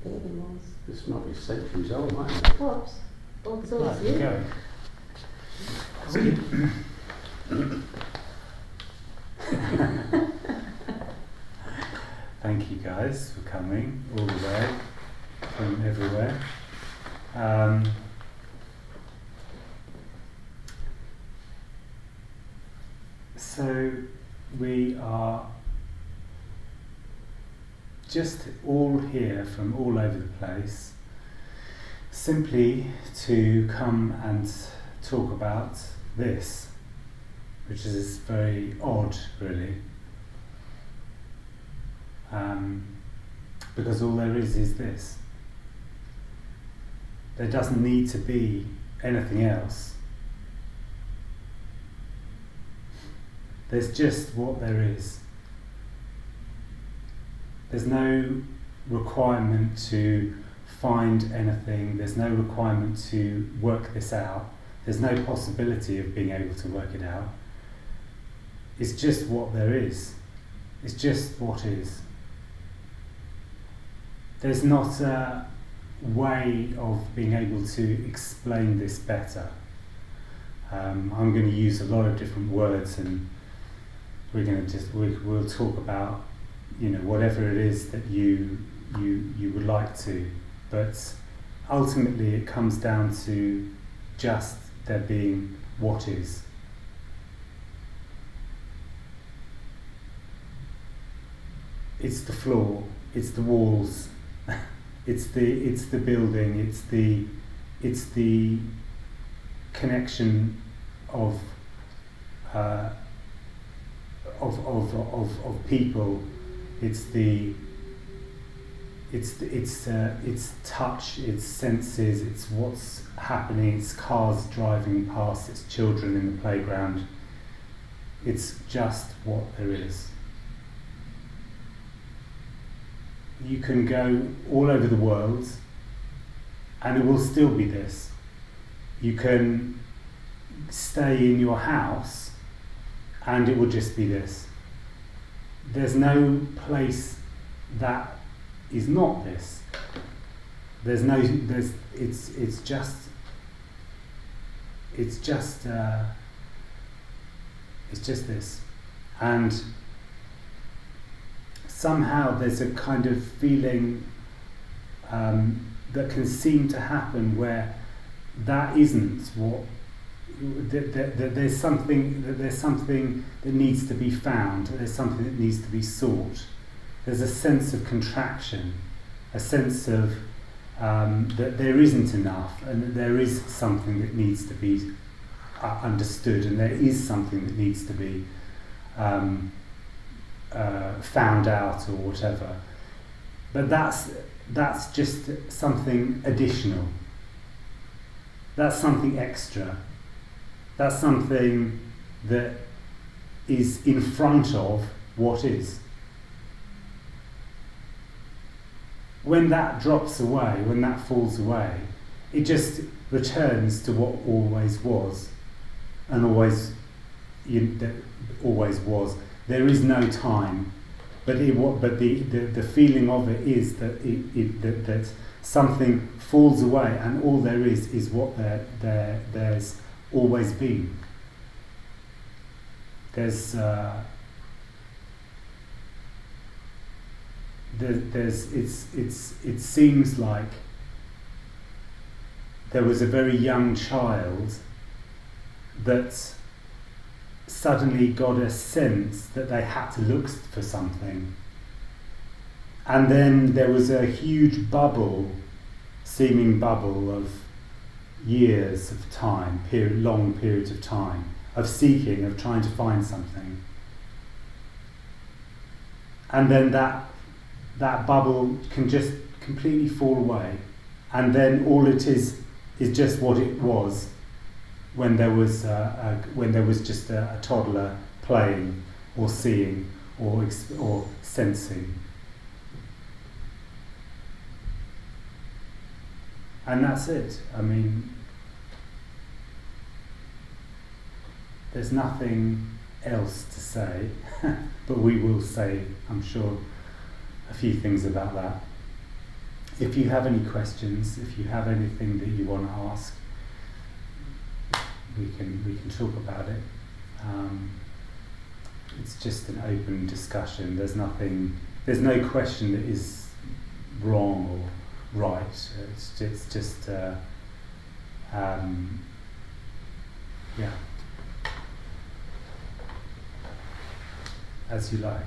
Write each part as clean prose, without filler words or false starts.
This might be centuries old, might it? Perhaps. Oh, so Right, it's you. go. Thank you guys for coming all the way from everywhere. So we are just all here from all over the place, simply to come and talk about this, which is very odd, really, because all there is this. There doesn't need to be anything else. There's just what there is. There's no requirement to find anything. There's no requirement to work this out. There's no possibility of being able to work it out. It's just what there is. It's just what is. There's not a way of being able to explain this better. I'm going to use a lot of different words, and we'll talk about, whatever it is that you would like to, but ultimately it comes down to just there being what is. It's the floor, it's the walls, it's the building, it's the connection of people. It's touch, it's senses, it's what's happening, it's cars driving past, it's children in the playground. It's just what there is. You can go all over the world and it will still be this. You can stay in your house and it will just be this. There's no place that is not this. It's just this. And somehow there's a kind of feeling that can seem to happen where that isn't what that there's something that needs to be found, that there's something that needs to be sought. There's a sense of contraction, a sense of that there isn't enough, and that there is something that needs to be understood, and there is something that needs to be found out or whatever. But that's just something additional. That's something extra. That's something that is in front of what is. When that drops away, when that falls away, it just returns to what always was, and always was. There is no time, but the feeling of it is that something falls away, and all there is what there's always been. It seems like there was a very young child that suddenly got a sense that they had to look for something, and then there was a huge seeming bubble of years of time, long periods of time, of seeking, of trying to find something, and then that bubble can just completely fall away, and then all it is just what it was when there was just a toddler playing or seeing or sensing, and that's it. I mean, there's nothing else to say, but we will say, I'm sure, a few things about that. if you have any questions, if you have anything that you want to ask, we can talk about it. It's just an open discussion. There's no question that is wrong or right. It's just yeah, as you like.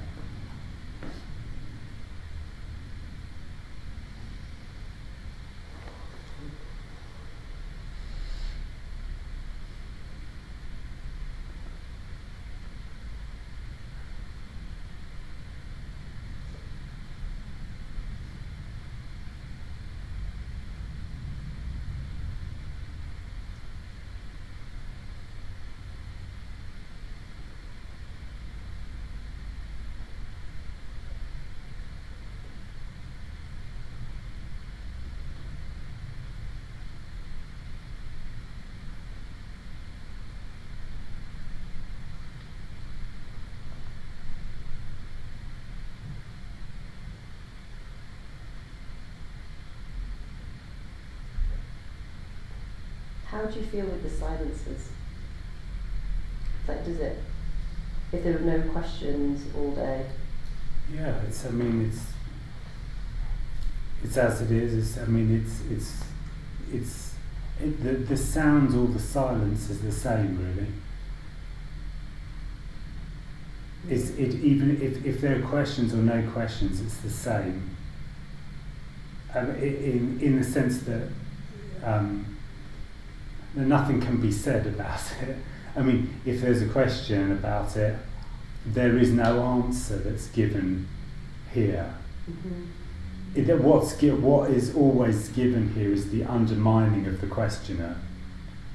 How do you feel with the silences? Like, does it, if there were no questions all day? Yeah, it's as it is. The sounds or the silence is the same, really. Even if there are questions or no questions, it's the same. In the sense that nothing can be said about it. I mean, if there's a question about it, there is no answer that's given here. Mm-hmm. What is always given here is the undermining of the questioner.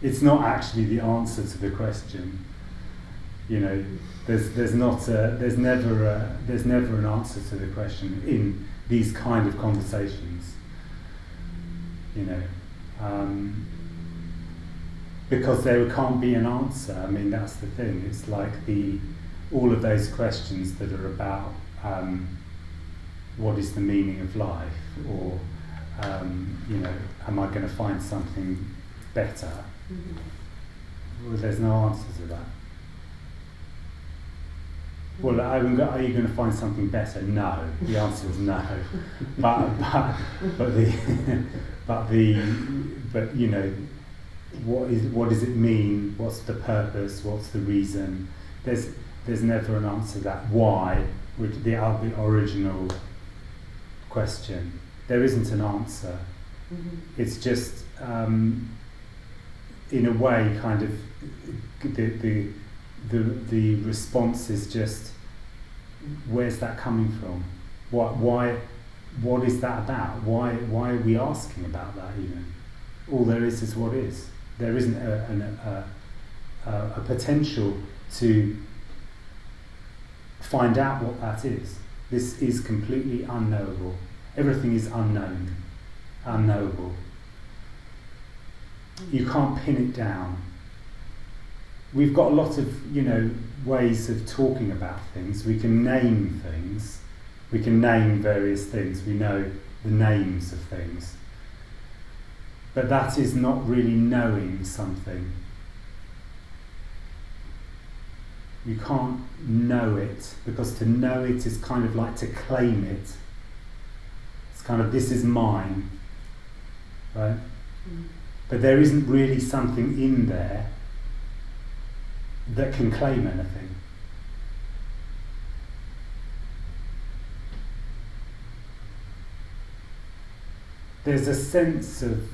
It's not actually the answer to the question. You know, there's never an answer to the question in these kind of conversations. You know. Because there can't be an answer. I mean, that's the thing. It's like all of those questions that are about what is the meaning of life, or you know, am I going to find something better? Mm-hmm. Well, there's no answer to that. Well, are you going to find something better? No. The answer is no. but you know. What does it mean? What's the purpose? What's the reason? There's never an answer to that. Why? With the original question, there isn't an answer. Mm-hmm. It's just, in a way, kind of the response is just, where's that coming from? What is that about? Why are we asking about that even? All there is what is. There isn't a potential to find out what that is. This is completely unknowable. Everything is unknown, unknowable. You can't pin it down. We've got a lot of, ways of talking about things. We can name things. We can name various things. We know the names of things. But that is not really knowing something. You can't know it, because to know it is kind of like to claim it. It's kind of, this is mine, right? Mm. But there isn't really something in there that can claim anything. There's a sense of,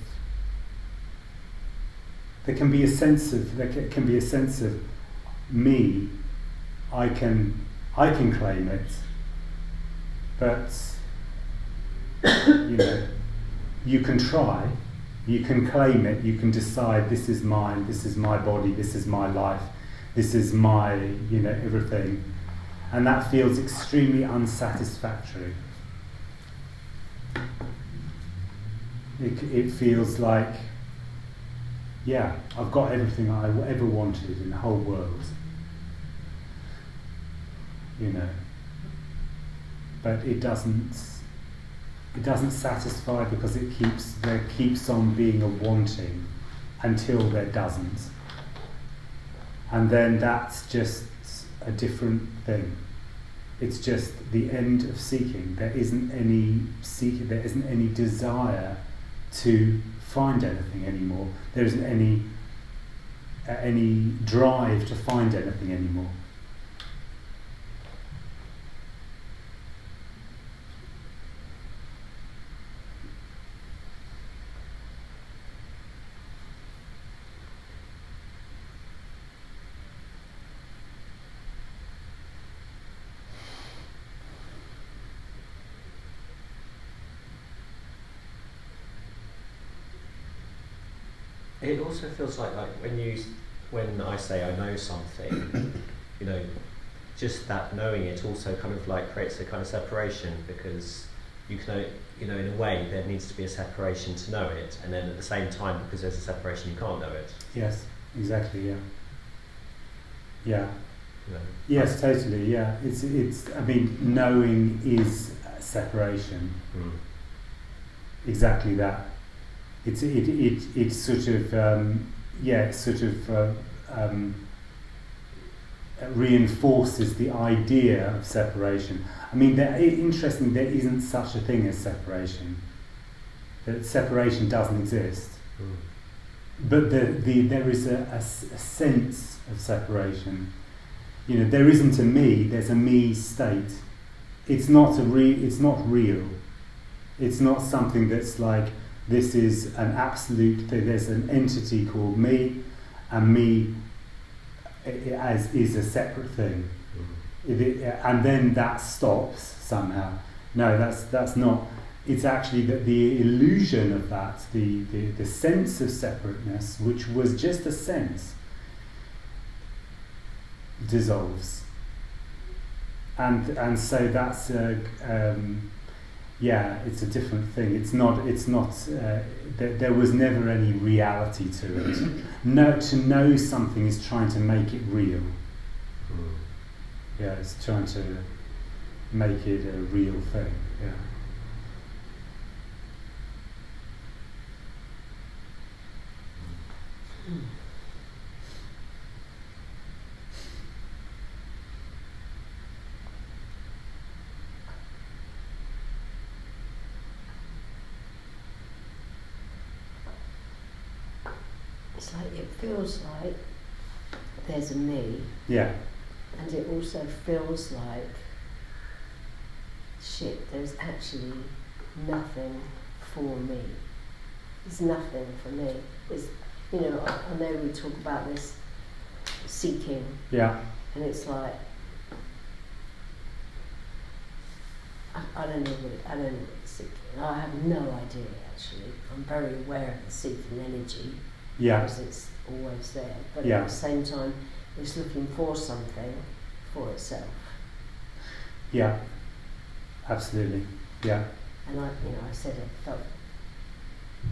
there can be a sense of me. I can claim it, but you can try, you can claim it, you can decide, this is mine, this is my body, this is my life, this is my everything, and that feels extremely unsatisfactory. It feels like, yeah, I've got everything I ever wanted in the whole world. But it doesn't it doesn't satisfy because there keeps on being a wanting until there doesn't. And then that's just a different thing. It's just the end of seeking. There isn't any seeking, there isn't any desire to find anything anymore. There isn't any drive to find anything anymore. It also feels like when I say I know something, you know, just that knowing it also kind of like creates a kind of separation, because you can, you know, in a way there needs to be a separation to know it, and then at the same time, because there's a separation, you can't know it. Yes, exactly. Yeah. Yeah. You know? Yes, totally. Yeah. It's. I mean, knowing is separation. Mm. Exactly that. It's sort of reinforces the idea of separation. I mean, interesting. There isn't such a thing as separation. That separation doesn't exist. Mm. But there is a sense of separation. You know, there isn't a me. There's a me state. It's not It's not real. It's not something that's like, this is an absolute thing. There's an entity called me, and me is a separate thing. And then that stops somehow. No, that's not. It's actually that the illusion of that, the sense of separateness, which was just a sense, dissolves. And so that's it's a different thing. It's not. There was never any reality to it. To know something is trying to make it real. Mm. Yeah, it's trying to make it a real thing. Yeah. It's like, it feels like there's a me, Yeah. and it also feels like, shit, there's actually nothing for me. There's nothing for me. It's, you know, I know we talk about this seeking, Yeah. and it's like, I don't know what it's seeking. I have no idea, actually. I'm very aware of the seeking energy. Yeah. Because it's always there, but Yeah. at the same time it's looking for something for itself. Yeah. Absolutely. Yeah. And I said it felt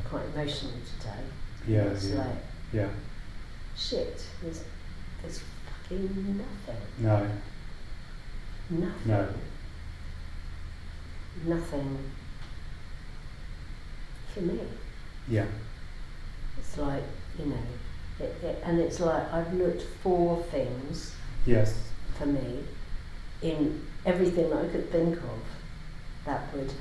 quite emotional today. Yeah. It's Yeah. like, Yeah. shit, there's fucking nothing. No. Nothing. No. Nothing for me. Yeah. It's like, you know, and it's like I've looked for things Yes. for me in everything I could think of that would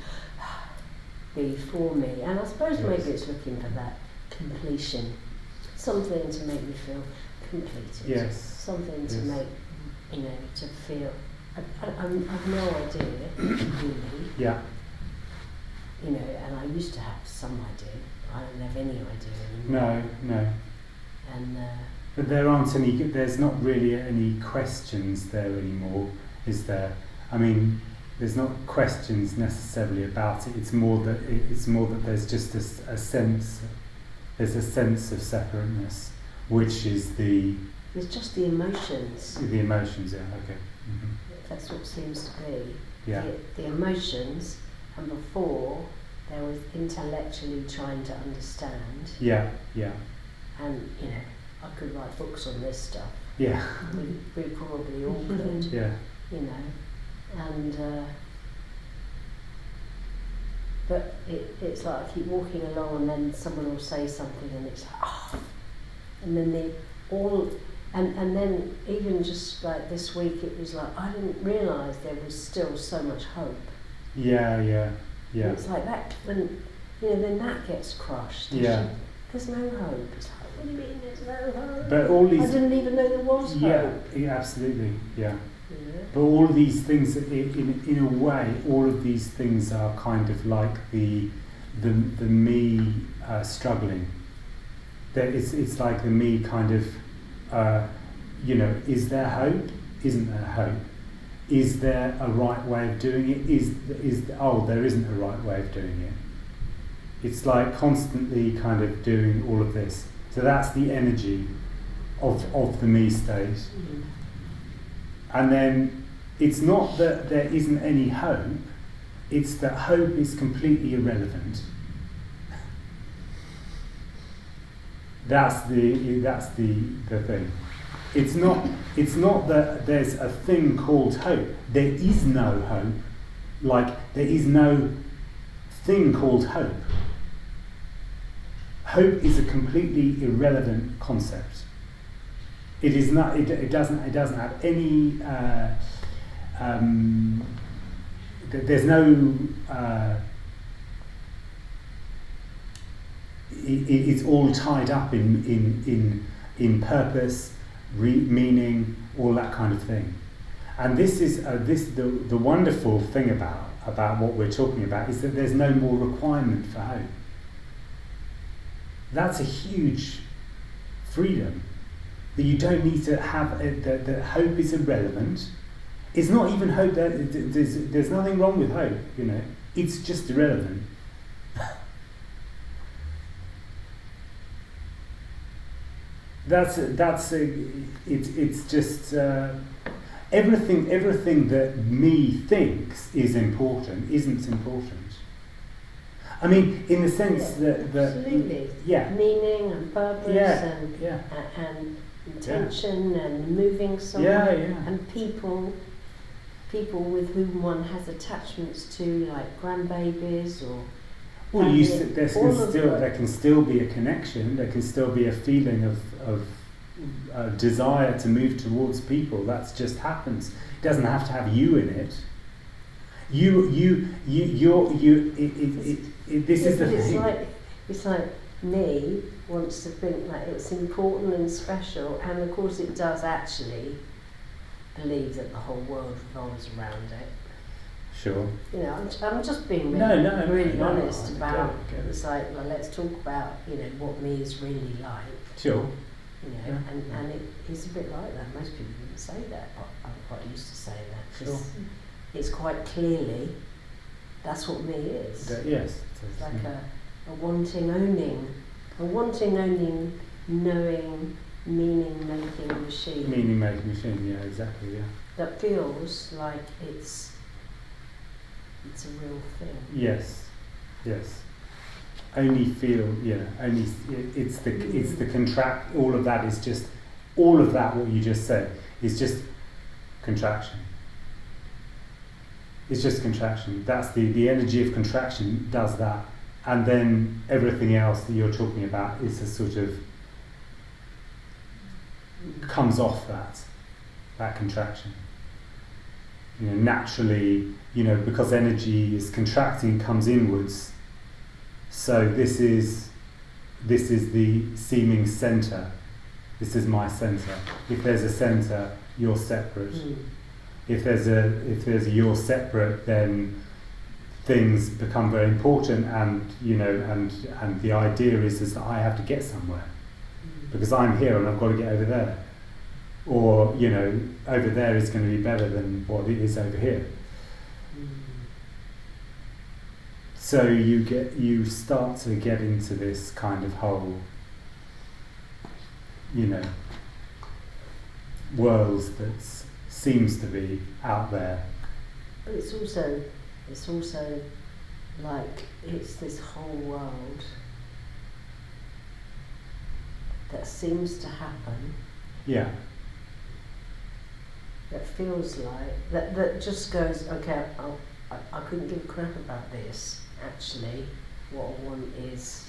be for me. And I suppose Yes. maybe it's looking for that completion, something to make me feel completed. Yes. Something to Yes. make, you know, to feel. I've no idea, really. Yeah. You know, and I used to have some idea. I don't have any idea anymore. No. And But there's not really any questions there anymore, is there? I mean, there's not questions necessarily about it. It's more that there's just a sense. There's a sense of separateness, which is it's just the emotions. the emotions. Yeah. Okay. Mm-hmm. That's what it seems to be. Yeah. The emotions, and before there was intellectually trying to understand. Yeah. Yeah. And you know, I could write books on this stuff. Yeah. We probably all could. Yeah. You know, and But it's like I keep walking along and then someone will say something and it's like, oh, and then they all, and then even just like this week it was like, I didn't realise there was still so much hope. Yeah. And it's like that, when, then that gets crushed. Yeah. There's no hope. It's like, what do you mean there's no hope? But all these. I didn't even know there was hope. Yeah, absolutely. Yeah. Yeah. But all of these things, in a way, all of these things are kind of like the me struggling. That it's like the me kind of, is there hope? Isn't there hope? Is there a right way of doing it? There isn't a right way of doing it. It's like constantly kind of doing all of this. So that's the energy of the me state. Mm. And then it's not that there isn't any hope, it's that hope is completely irrelevant. That's the thing. It's not that there's a thing called hope. There is no hope. Like there is no thing called hope. Hope is a completely irrelevant concept. It is not. It doesn't have any. There's no. It's all tied up in purpose, meaning, all that kind of thing. And this is the wonderful thing about what we're talking about is that there's no more requirement for hope. That's a huge freedom. That you don't need to have that hope is irrelevant. It's not even hope. There's nothing wrong with hope. It's just irrelevant. It's just everything that me thinks is important isn't important. I mean, in the sense that absolutely. Yeah. Meaning and purpose and intention and moving somewhere and people with whom one has attachments to, like grandbabies or. Well, there can still be a connection. There can still be a feeling of desire to move towards people. That just happens. It doesn't have to have you in it. This is the thing. It's like me wants to think that it's important and special, and of course it does actually believe that the whole world revolves around it. Sure. I'm just being really honest about. Get it. It's like, well, let's talk about what me is really like. Sure. And it is a bit like that. Most people wouldn't say that, but I'm quite used to saying that. Sure. It's quite clearly that's what me is. Yes. It's like a wanting owning, knowing, meaning-making machine. Meaning-making machine, yeah, exactly, yeah. That feels like it's a real thing. Yes. Only feel, it's the contract. All of that is just, all of that. What you just said is just contraction. It's just contraction. That's the energy of contraction does that, and then everything else that you're talking about is a sort of comes off that contraction. Naturally, because energy is contracting, comes inwards. So this is the seeming center. This is my center. If there's a center, you're separate. If there's a you're separate, then things become very important, and and the idea is that I have to get somewhere because I'm here and I've got to get over there, or over there is going to be better than what it is over here. So you start to get into this kind of whole world that seems to be out there. But it's also like it's this whole world that seems to happen. Yeah. That feels like that just goes, okay, I couldn't give a crap about this. actually what I want is,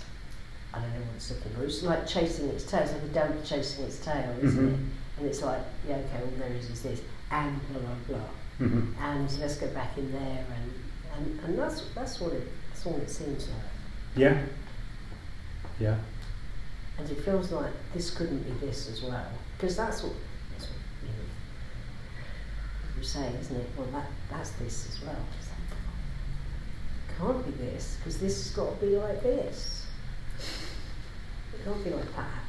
I don't know what it's looking for. It's like chasing its tail. It's like a dog chasing its tail, isn't Mhm. it? And it's like, yeah, okay, all there is this, and blah blah blah, Mhm. and let's go back in there, and that's what it seems like. Yeah. Yeah. And it feels like this couldn't be this as well, because that's what you say, isn't it? Well, that's this as well. It's like, it can't be this, because this has got to be like this. It can't be like that.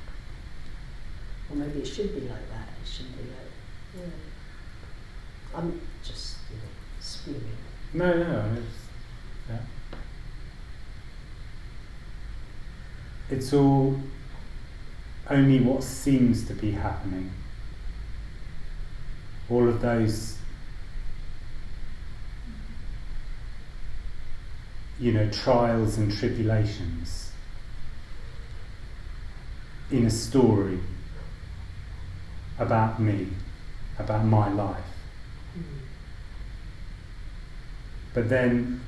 Or maybe it should be like that. It shouldn't be like. Yeah. I'm just spewing. No, yeah. It's all only what seems to be happening. All of those, trials and tribulations in a story about me, about my life. But then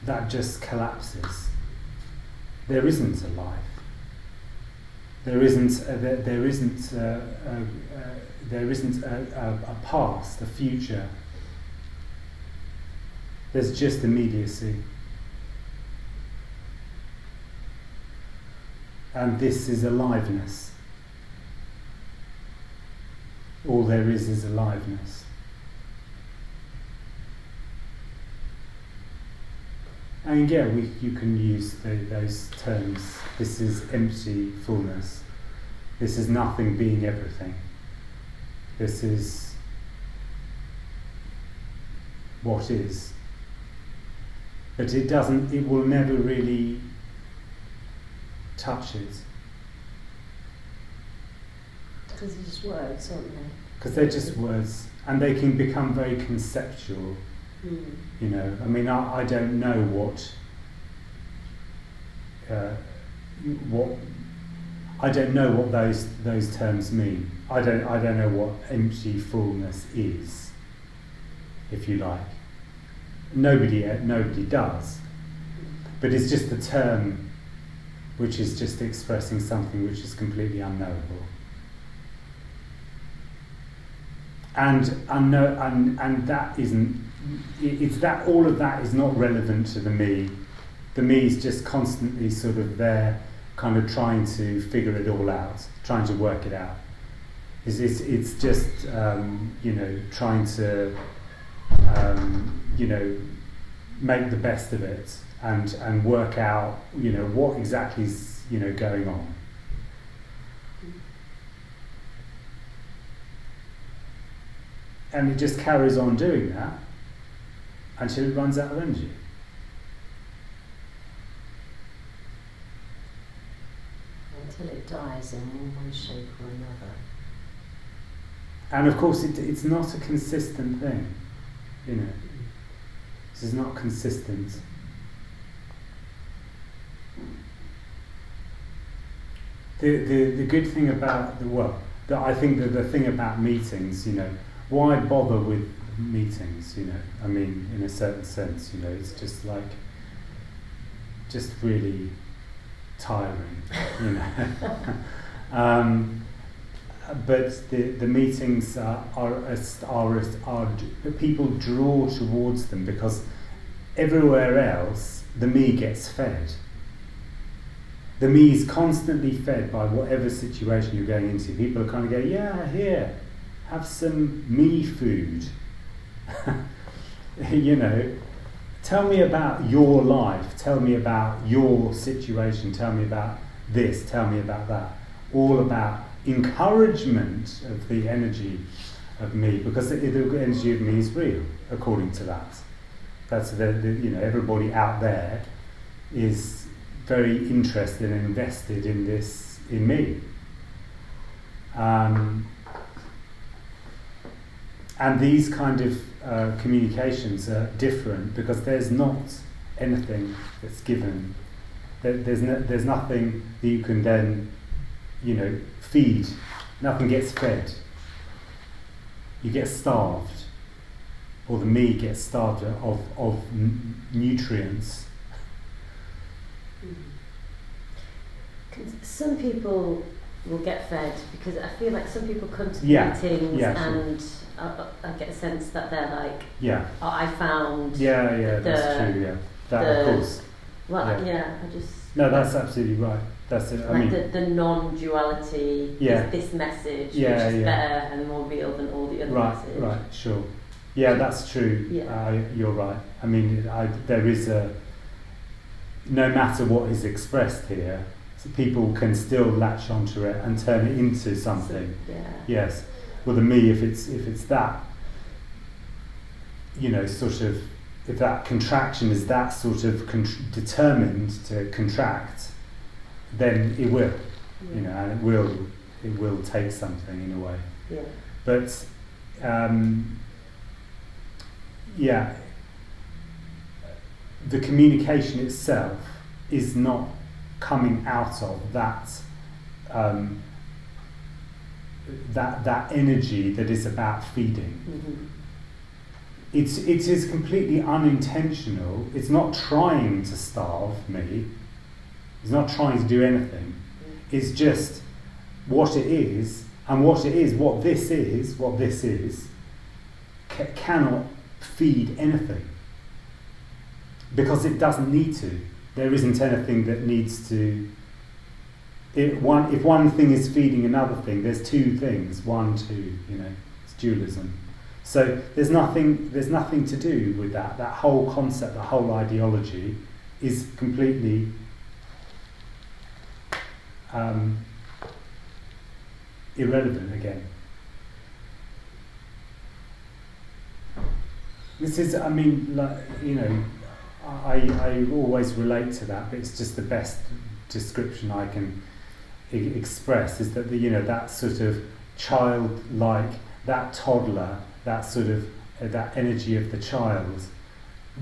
that just collapses. There isn't a life. There isn't a past, a future. There's just immediacy. And this is aliveness. All there is aliveness. And yeah, you can use those terms. This is empty fullness. This is nothing being everything. This is what is. But it will never really touch it. Because they're just words, aren't they? Because they're just words, and they can become very conceptual. I don't know what I don't know what those terms mean. I don't know what empty fullness is, if you like. Nobody does. But it's just a term which is just expressing something which is completely unknowable. And that isn't. It's that all of that is not relevant to the me. The me is just constantly sort of there, kind of trying to figure it all out, trying to work it out. It's just trying to make the best of it and work out what exactly is going on. And it just carries on doing that until it runs out of energy. Until it dies in one shape or another. And of course it's not a consistent thing, This is not consistent. The good thing about I think that the thing about meetings, why bother with meetings, in a certain sense, it's just really tiring, but the meetings people draw towards them because everywhere else the me gets fed. The me is constantly fed by whatever situation you're going into. People are kind of going, yeah, here, have some me food. Tell me about your life, tell me about your situation, tell me about this, tell me about that. All about encouragement of the energy of me, because the energy of me is real, according to that. That's everybody out there is very interested and invested in this, in me. And these kind of communications are different because there's not anything that's given. There's nothing that you can then, feed. Nothing gets fed. You get starved or the me gets starved of nutrients. Some people will get fed, because I feel like some people come to Yeah, meetings yeah, sure. and I get a sense that they're like, Yeah, oh, I found yeah, that's true. Yeah, that of course. well, Yeah. I just No, that's absolutely right. That's it. I like mean, the non-duality Yeah. is this message, Yeah, which is yeah. better and more real than all the other messages. right, sure. Yeah, that's true. Yeah. You're right. I mean, there is no matter what is expressed here, so people can still latch onto it and turn it into something. So, yeah. Yes. Well, the me, if it's that, sort of, if that contraction is that sort of determined to contract, then it will, Yeah. and it will take something in a way. Yeah. But the communication itself is not coming out of that that energy that is about feeding. Mm-hmm. It is completely unintentional. It's not trying to starve me. It's not trying to do anything. It's just what it is, and what this is, cannot feed anything. Because it doesn't need to. There isn't anything that needs to. If one thing is feeding another thing, there's two things. 1, 2. It's dualism. So there's nothing to do with that. That whole concept, the whole ideology, is completely irrelevant again. This is, I mean, I always relate to that, but it's just the best description I can express, is that that sort of childlike, that toddler, that sort of that energy of the child,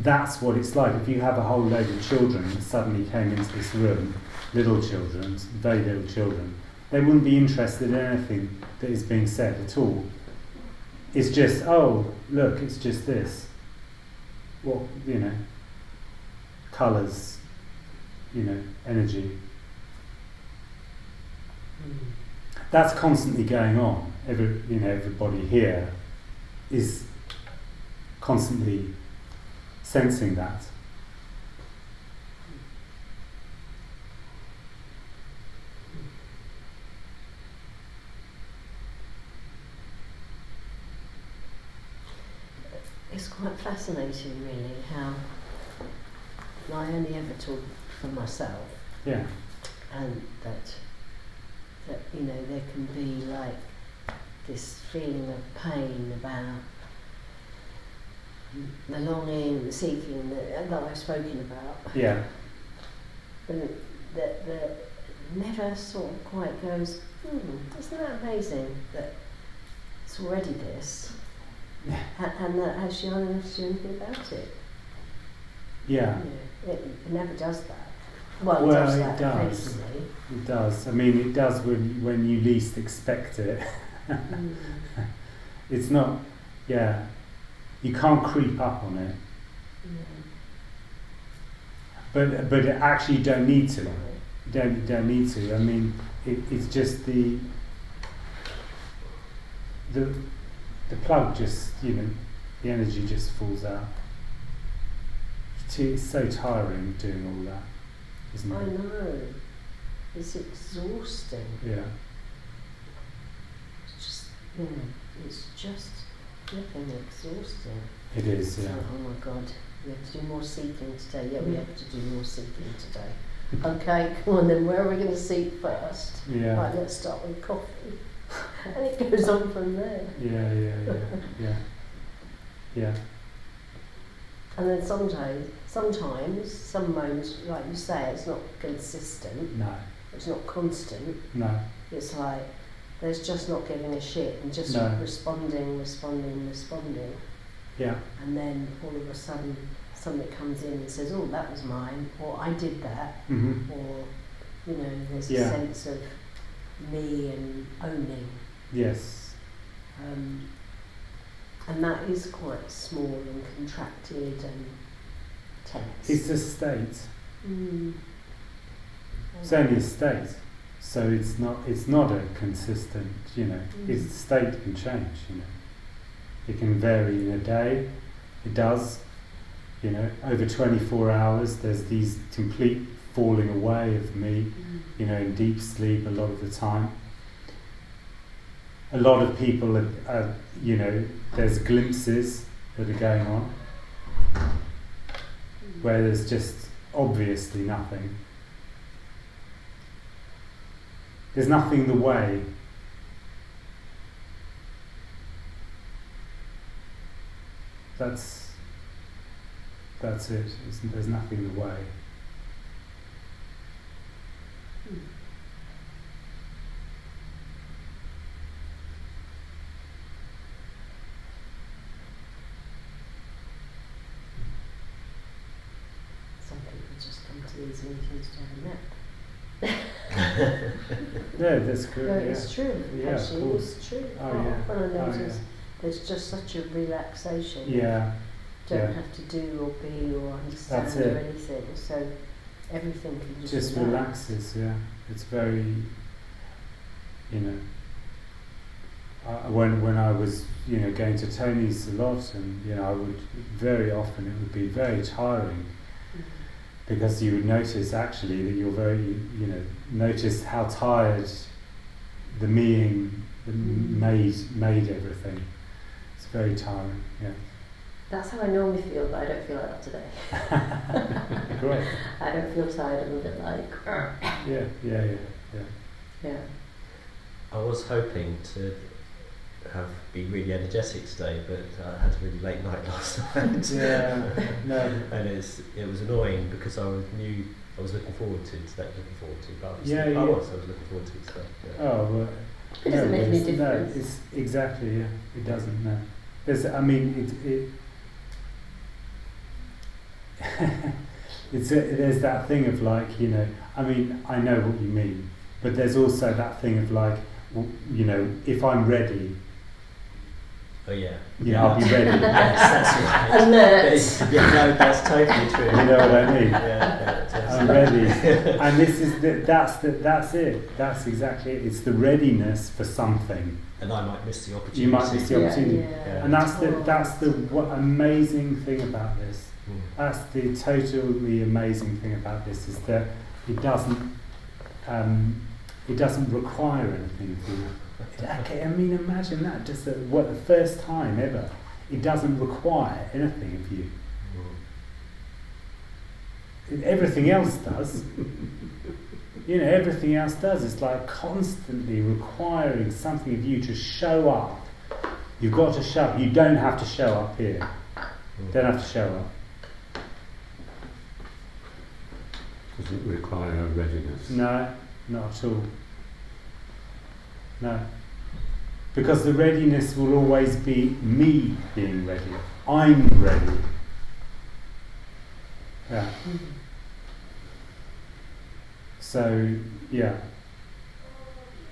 that's what it's like. If you have a whole load of children that suddenly came into this room, little children, very little children, they wouldn't be interested in anything that is being said at all. It's just, oh, look, it's just this. What, colours, energy. That's constantly going on. Everybody here is constantly sensing that. It's quite fascinating, really, how I only ever talk for myself, Yeah. and that there can be like this feeling of pain about the longing, the seeking that I've spoken about. Yeah. But that never sort of quite goes, isn't that amazing that it's already this? And that actually I don't have to do anything about it. Yeah. It never does that. Well, Well, it does it that does. occasionally. It does. I mean, it does when you least expect it. It's not. Yeah. You can't creep up on it. But actually, you don't need to. You don't need to. I mean, it's just the plug just, the energy just falls out. It's so tiring doing all that, isn't I it? know. It's exhausting. Yeah. It's just flipping exhausting. It is. Yeah. Oh my God, we have to do more seeking today. Yeah, we have to do more seeking today. Okay, come on then, where are we going to seek first? Yeah. Right, let's start with coffee. And it goes on from there. Yeah. And then sometimes, some moments, like you say, it's not consistent. No. It's not constant. No. It's like there's just not giving a shit and just No. responding. Yeah. And then all of a sudden something comes in and says, oh, that was mine, or I did that, Mhm. or, there's Yeah. a sense of me and owning. Yes. And that is quite small and contracted and tense. It's a state. Mm. It's only a state, so it's not a consistent. Its state can change. It can vary in a day. It does. Over 24 hours, there's these complete falling away of me. In deep sleep a lot of the time. A lot of people are there's glimpses that are going on where there's just obviously nothing. There's nothing in the way. That's it. There's nothing in the way. Some people just come to these meetings to have a nap. Yeah, that's good. No, Yeah. it's true. Yeah, of Actually, course. it's true. Oh, Quite yeah. often I Oh, notice yeah. there's just such a relaxation. Yeah, Don't yeah. have to do or be or understand That's or it. anything. So everything can just relax. relaxes. Yeah, it's very. When I was going to Tony's a lot, and I would very often it would be very tiring. Because you would notice actually that you're very, notice how tired the meing made everything. It's very tiring, yeah. That's how I normally feel, but I don't feel like that today. Great. I don't feel tired. I'm a bit like. Yeah. I was hoping to be really energetic today, but I had a really late night last night. Yeah, no. And it was annoying because I knew I was looking forward to today, but Yeah, I was looking forward to today. Yeah. Oh, well. It doesn't make any No, difference. it's exactly, yeah. It doesn't, no. There's there's that thing of like, I know what you mean, but there's also that thing of like, if I'm ready, Oh yeah. I'll be ready. Yes, that's right. Alert. Yeah, no, that's totally true. You know what I mean? Yeah, I'm ready. And this is that's it. That's exactly it. It's the readiness for something. And I might miss the opportunity. You might miss the opportunity. Yeah. And that's the amazing thing about this. Mm. That's the totally amazing thing about this is that it doesn't require anything of you. Okay, imagine that. Just the first time ever, it doesn't require anything of you. Everything else does. Everything else does. It's like constantly requiring something of you to show up. You've got to show up. You don't have to show up here. Don't have to show up. Does it require readiness? No, not at all. No. Because the readiness will always be me being ready. I'm ready. Yeah. So, yeah.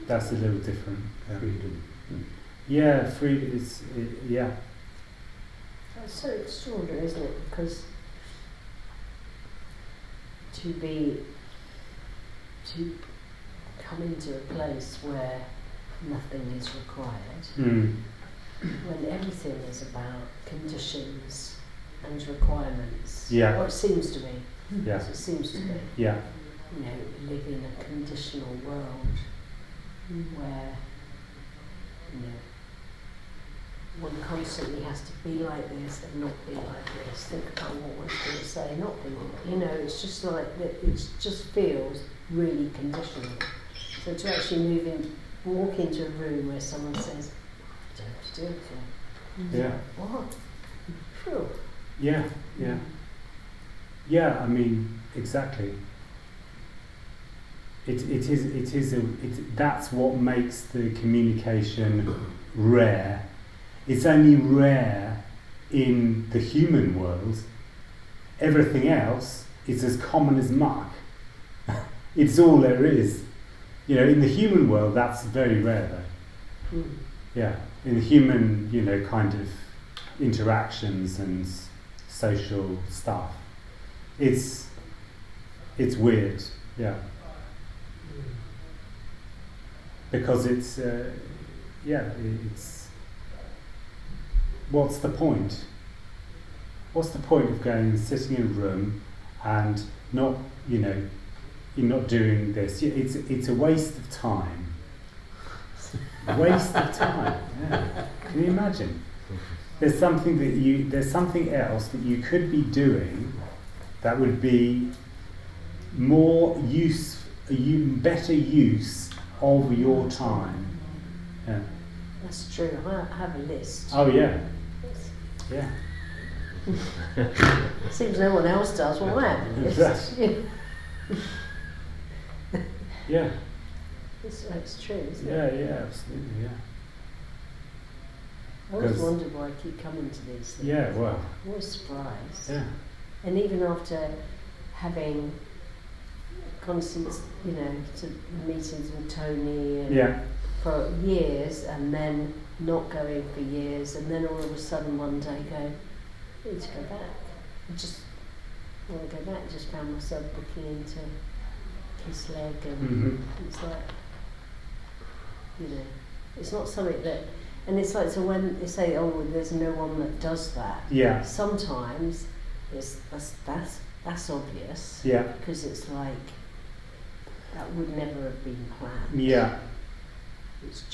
That's a little different. Freedom. Yeah, yeah. That's so extraordinary, isn't it? Because to come into a place where nothing is required, when everything is about conditions and requirements. Yeah. Or it seems to be. Yeah. It seems to be. Yeah. We live in a conditional world where, one constantly has to be like this and not be like this. Think about what one's going to say, not be. It's just like that. It just feels really conditional. So to actually walk into a room where someone says, "You don't have to do anything." Yeah. What? True. Yeah. Yeah. Yeah. Exactly. That's what makes the communication rare. It's only rare in the human world. Everything else is as common as muck. It's all there is. In the human world, that's very rare, though. Yeah, in the human, kind of interactions and social stuff. It's weird, yeah, because it's what's the point? What's the point of going and sitting in a room and not, you're not doing this? It's a waste of time. Waste of time. Yeah. Can you imagine? There's something else that you could be doing that would be more better use of your time. Yeah. That's true. I have a list. Oh yeah. Yeah. Seems no one else does. Well, I have a list. Yeah. It's true, isn't Yeah, it? yeah, absolutely, yeah. I always 'Cause- wonder why I keep coming to these things. Yeah, well, I'm always surprised. yeah. And even after having constant, to meetings with Tony and Yeah. for years, and then not going for years, and then all of a sudden one day go, I need to go back. I just want to go back. Just found myself booking into Kiss Leg, and Mhm. it's like, it's not something that, and it's like, so when they say, oh, there's no one that does that, Yeah. sometimes that's obvious, Yeah. because it's like, that would never have been planned. Yeah. It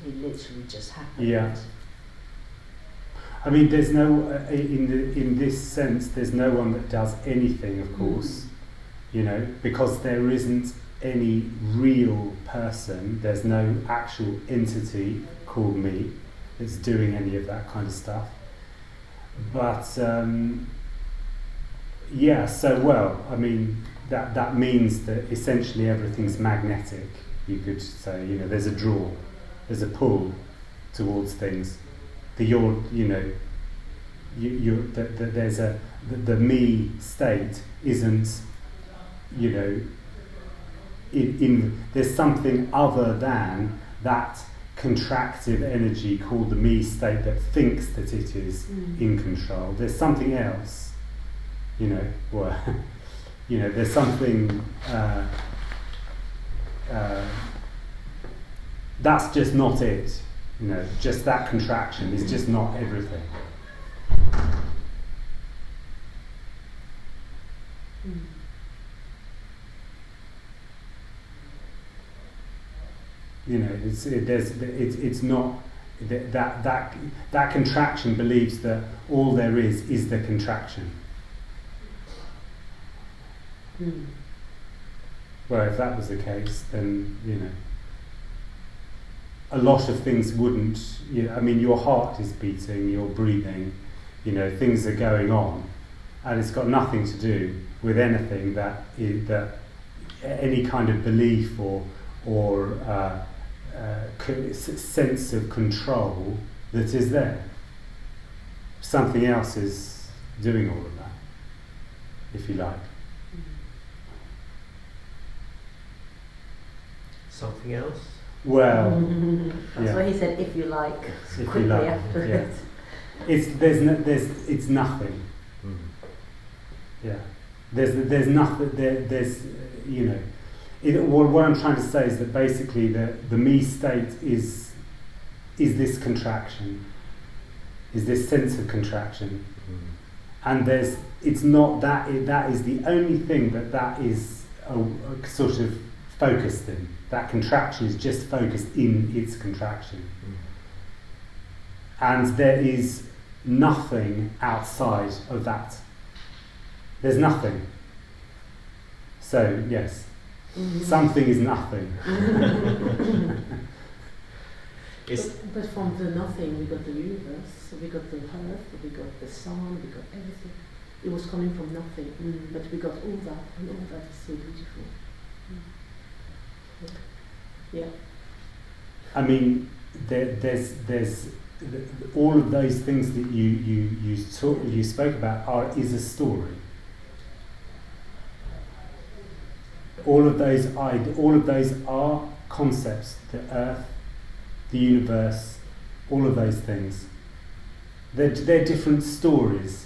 literally just happened. Yeah. I mean, there's no in this sense. There's no one that does anything, of course, because there isn't any real person. There's no actual entity called me that's doing any of that kind of stuff. But I mean, that means that essentially everything's magnetic. You could say, there's a draw, there's a pull towards things. The me state isn't, there's something other than that contractive energy called the me state that thinks that it is in control. There's something else, there's something. That's just not it. Just that contraction is just not everything. It's not that contraction believes that all there is the contraction. Well, if that was the case, then a lot of things wouldn't. I mean, your heart is beating, you're breathing, things are going on, and it's got nothing to do with anything that any kind of belief or sense of control that is there. Something else is doing all of that, if you like. Something else? Well, that's why he said, if you like, if quickly you like, after yeah. it. It's nothing. Yeah, there's nothing. What I'm trying to say is that basically the me state is this contraction, is this sense of contraction, and it's not that that is the only thing that is a sort of focused in. That contraction is just focused in its contraction. And there is nothing outside of that. There's nothing. So, yes, something is nothing. But from the nothing, we got the universe, so we got the earth, we got the sun, we got everything. It was coming from nothing, but we got all that, and all that is so beautiful. Yeah. I mean, there's all of those things that you spoke about is a story. All of those are concepts. The earth, the universe, all of those things They're different stories.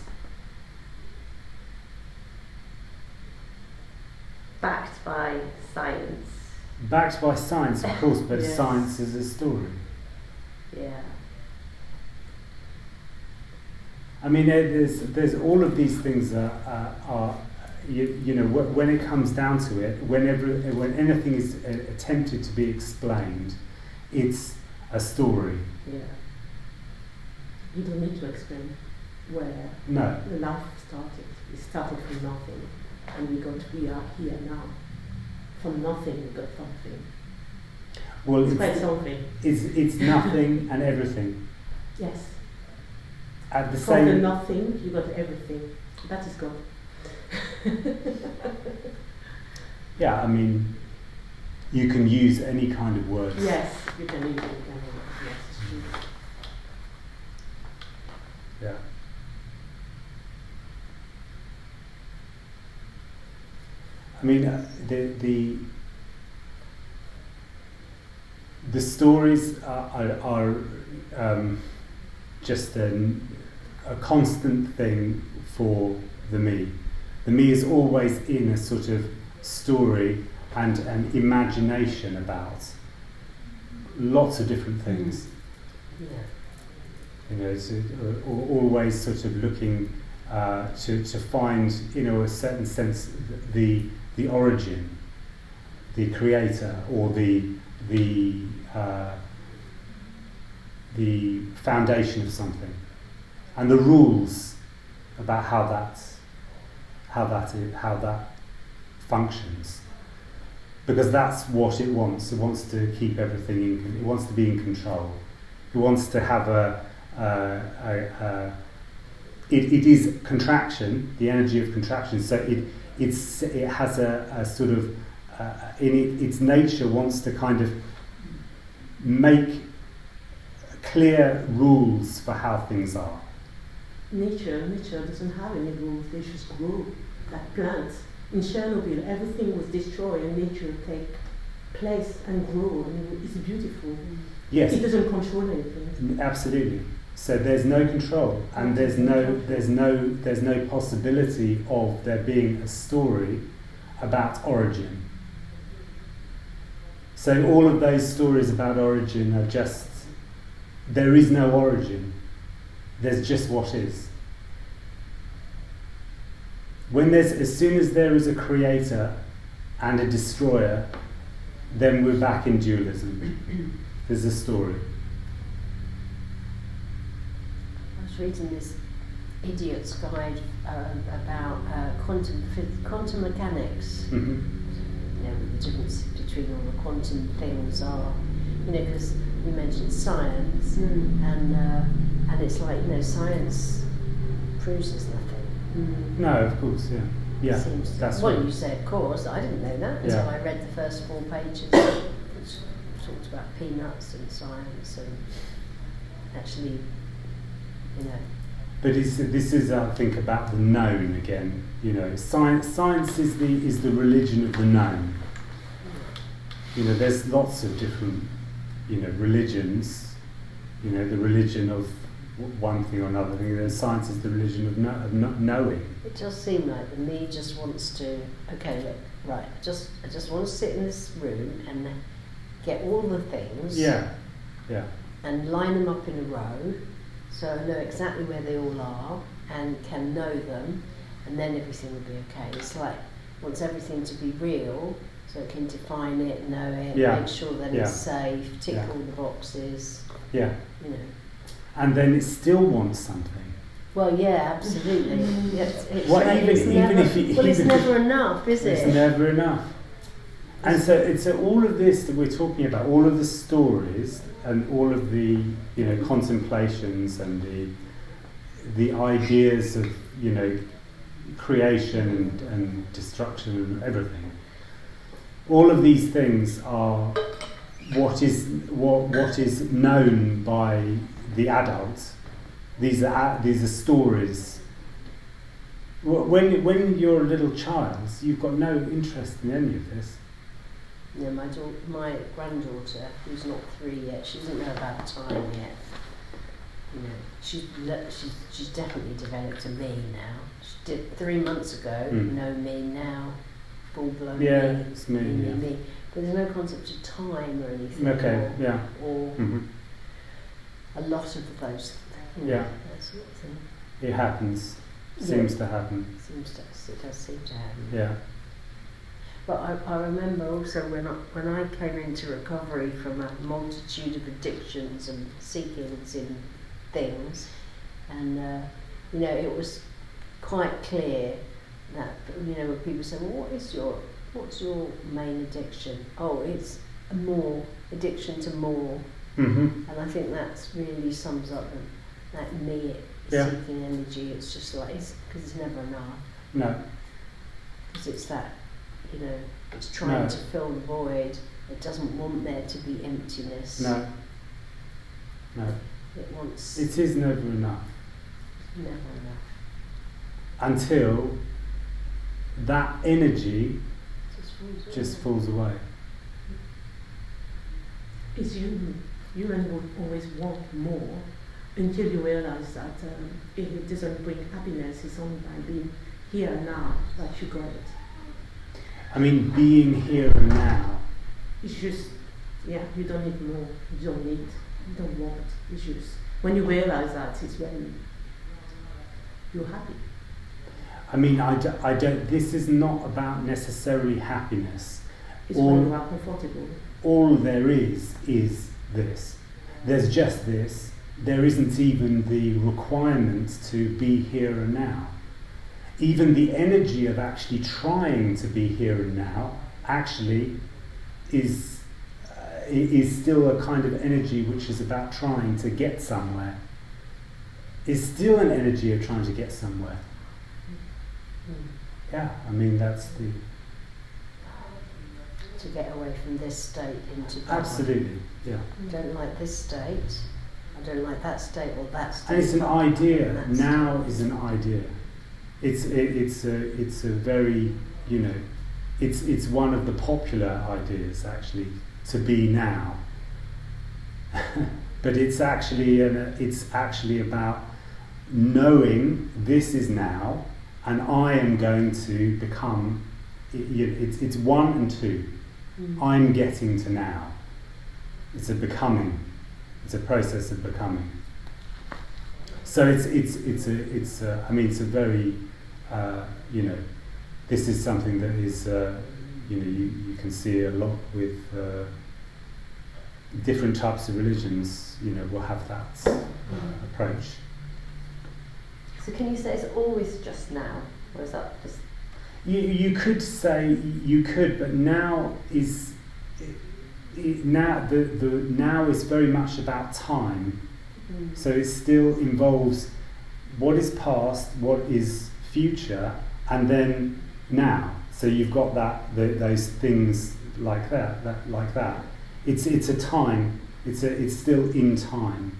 Backed by science. Backed by science, of course, but Yes. science is a story. Yeah. I mean, there's all of these things are you know, when it comes down to it, when anything is attempted to be explained, it's a story. Yeah. You don't need to explain where No. the life started. It started from nothing, and we are here now. From nothing, we got something. Well, It's quite something. it's nothing and everything Yes. at the From the same. nothing, you got everything. That is God. Yeah, I mean, you can use any kind of words. Yes, you can use it. Yes, it's true. Yeah. I mean, the stories are just a constant thing for the me. The me is always in a sort of story and an imagination about lots of different things. Yeah. You know, it's always sort of looking to find, in a certain sense, the origin, the creator, or the foundation of something, and the rules about how that functions. Because that's what it wants. It wants to keep everything it wants to be in control. It wants to have it is contraction, the energy of contraction. So it has a sort of its nature wants to kind of make clear rules for how things are. Nature doesn't have any rules. They just grow like plants. In Chernobyl, everything was destroyed and nature take place and grow, and it's beautiful. Yes. It doesn't control anything. Absolutely. So there's no control, and there's no possibility of there being a story about origin. So all of those stories about origin are just, there is no origin. There's just what is. As soon as there is a creator and a destroyer, then we're back in dualism. There's a story. I was reading this idiot's guide about quantum mechanics. Mm-hmm. You know, what the difference between all the quantum things are. You know, because we mentioned science, and it's like, you know, science proves there's nothing. No, of course, yeah. Yeah, Seems that's well, right. you say, of course. I didn't know that until Yeah. I read the first 4 pages, which talked about peanuts and science and actually, you know. But this is, I think, about the known again. You know, science is the religion of the known. You know, there's lots of different, you know, religions. You know, the religion of one thing or another thing. Then science is the religion of not knowing. It does seem like the me just wants to, okay, look, right, I just want to sit in this room and get all the things Yeah, yeah, and line them up in a row so I know exactly where they all are and can know them, and then everything will be okay. It's like wants everything to be real so it can define it, know it, Yeah. make sure that Yeah. it's safe, tick Yeah. all the boxes, yeah. you know. And then it still wants something. Well, yeah, absolutely. It's Well, like even- it's even never, if you- well, it's even if- never enough, is it? It's never enough. And so it's all of this that we're talking about, all of the stories and all of the, you know, contemplations and the ideas of, you know, creation and destruction and everything. All of these things are what is known by the adult. These are stories. When you're a little child, you've got no interest in any of this. Yeah, my granddaughter, who's not 3 yet, she doesn't know about time yet. you know, she's definitely developed a me now. She did 3 months ago, no me now, full blown me. It's me. Me. But there's no concept of time or anything. Okay. Or a lot of those things. Yeah. That sort of thing. It happens. Seems to happen. It does seem to happen. Yeah. But I remember also when I came into recovery from a multitude of addictions and seekings in things, and you know, it was quite clear that, you know, when people say, well, what's your main addiction? Oh, it's addiction to more. And I think that's really sums up that me seeking energy. It's just like, because it's never enough. No. Because it's that, you know, it's trying to fill the void. It doesn't want there to be emptiness. No. It wants. It is never enough. Never enough. Until that energy just falls away. It's human. Human will always want more until you realize that if it doesn't bring happiness, it's only by being here and now that you got it. I mean, being here and now. It's just, you don't need more. You don't want. It's just, when you realize that, it's when you're happy. I mean, I don't, this is not about necessarily happiness. It's when you are comfortable. All there is this. There's just this. There isn't even the requirement to be here and now. Even the energy of actually trying to be here and now actually is still a kind of energy which is about trying to get somewhere. It's still an energy of trying to get somewhere. Yeah, I mean, that's the... To get away from this state into that. Absolutely, yeah. I don't like this state. I don't like that state or that state. And it's an idea. Now is an idea. It's a very, you know, it's one of the popular ideas actually, to be now. But it's actually about knowing this is now, and I am going to become. It's 1 and 2. I'm getting to now. It's a becoming. It's a process of becoming. So it's a very, you know, this is something that is, you know, you can see a lot with different types of religions, you know, will have that approach. So can you say it's always just now, or is that just... You could say, but now is now the now is very much about time. So it still involves what is past, what is future, and then now. So you've got those things like that. It's a time. It's still in time.